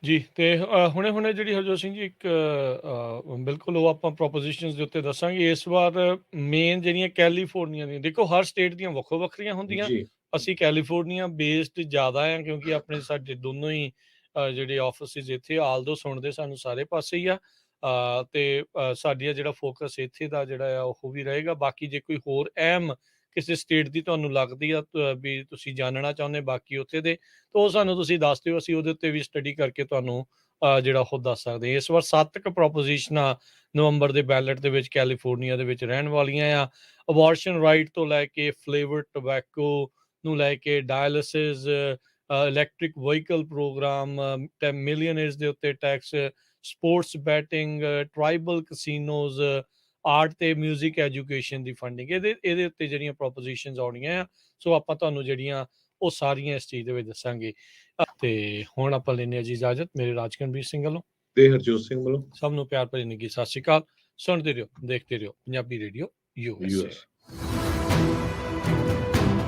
ਜੀ ਤੇ ਹੁਣੇ-ਹੁਣੇ ਜਿਹੜੀ ਹਰਜੋਤ ਸਿੰਘ ਜੀ ਇੱਕ ਬਿਲਕੁਲ ਉਹ ਆਪਾਂ ਪ੍ਰੋਪੋਜ਼ਿਸ਼ਨਸ ਦੇ ਉੱਤੇ ਦੱਸਾਂਗੇ। ਇਸ ਵਾਰ ਮੇਨ ਜਿਹੜੀਆਂ ਕੈਲੀਫੋਰਨੀਆ ਦੀਆਂ, ਦੇਖੋ ਹਰ ਸਟੇਟ ਦੀਆਂ ਵੱਖੋ-ਵੱਖਰੀਆਂ ਹੁੰਦੀਆਂ। ਜੀ, ਅਸੀਂ ਕੈਲੀਫੋਰਨੀਆ ਬੇਸਡ ਜ਼ਿਆਦਾ ਆ ਕਿਉਂਕਿ ਆਪਣੇ ਸਾਡੇ ਦੋਨੋਂ ਹੀ ਜਿਹੜੇ ਆਫਿਸਿਸ ਇੱਥੇ ਆਲਦੋ ਸੁਣਦੇ ਸਾਨੂੰ ਸਾਰੇ ਪਾਸੇ ਹੀ ਆ। ਤੇ ਸਾਡੀਆਂ ਜਿਹੜਾ ਫੋਕਸ ਇੱਥੇ ਦਾ ਜਿਹੜਾ ਆ ਉਹ ਵੀ ਰਹੇਗਾ। ਬਾਕੀ ਜੇ ਕੋਈ ਹੋਰ ਅਹਿਮ ਕਿਸੇ ਸਟੇਟ ਦੀ ਤੁਹਾਨੂੰ ਲੱਗਦੀ ਆ ਵੀ ਤੁਸੀਂ ਜਾਣਨਾ ਚਾਹੁੰਦੇ ਬਾਕੀ ਉੱਥੇ ਦੇ, ਤਾਂ ਉਹ ਸਾਨੂੰ ਤੁਸੀਂ ਦੱਸ ਦਿਓ। ਅਸੀਂ ਉਹਦੇ ਉੱਤੇ ਵੀ ਸਟੱਡੀ ਕਰਕੇ ਤੁਹਾਨੂੰ ਜਿਹੜਾ ਉਹ ਦੱਸ ਸਕਦੇ ਹਾਂ। ਇਸ ਵਾਰ 7 ਕੁ ਪ੍ਰੋਪੋਜ਼ਿਸ਼ਨਾਂ ਨਵੰਬਰ ਦੇ ਬੈਲਟ ਦੇ ਵਿੱਚ ਕੈਲੀਫੋਰਨੀਆ ਦੇ ਵਿੱਚ ਰਹਿਣ ਵਾਲੀਆਂ ਆ। ਅਬੋਰਸ਼ਨ ਰਾਈਟ ਤੋਂ ਲੈ ਕੇ ਫਲੇਵਰ ਟੋਬੈਕੋ ਨੂੰ ਲੈ ਕੇ dialysis, electric vehicle programme, millionaires ਦੇ ਉੱਤੇ tax, sports betting, tribal casinos, art ਤੇ ਮਿਊਜ਼ਿਕ ਐਜੂਕੇਸ਼ਨ ਦੀ ਫੰਡਿੰਗ, ਇਹਦੇ ਉੱਤੇ ਜਿਹੜੀਆਂ ਪ੍ਰੋਪੋਜ਼ਿਸ਼ਨਸ ਆਉਣੀਆਂ ਆ। ਸੋ ਆਪਾਂ ਤੁਹਾਨੂੰ ਜਿਹੜੀਆਂ ਉਹ ਸਾਰੀਆਂ ਇਸ ਚੀਜ਼ ਦੇ ਵਿੱਚ ਦੱਸਾਂਗੇ। ਤੇ ਹੁਣ ਆਪਾਂ ਲੈਂਦੇ ਹਾਂ ਜੀ ਇਜਾਜ਼ਤ ਮੇਰੇ ਰਾਜਕਰਨਵੀਰ ਸਿੰਘ ਵੱਲੋਂ ਤੇ ਹਰਜੋਤ ਸਿੰਘ ਵੱਲੋਂ। ਸਭ ਨੂੰ ਪਿਆਰ ਭਰੀ ਨਿੱਘੀ ਸਤਿ ਸ਼੍ਰੀ ਅਕਾਲ। ਸੁਣਦੇ ਰਹੋ, ਦੇਖਦੇ ਰਹੋ ਪੰਜਾਬੀ ਰੇਡੀਓ USA।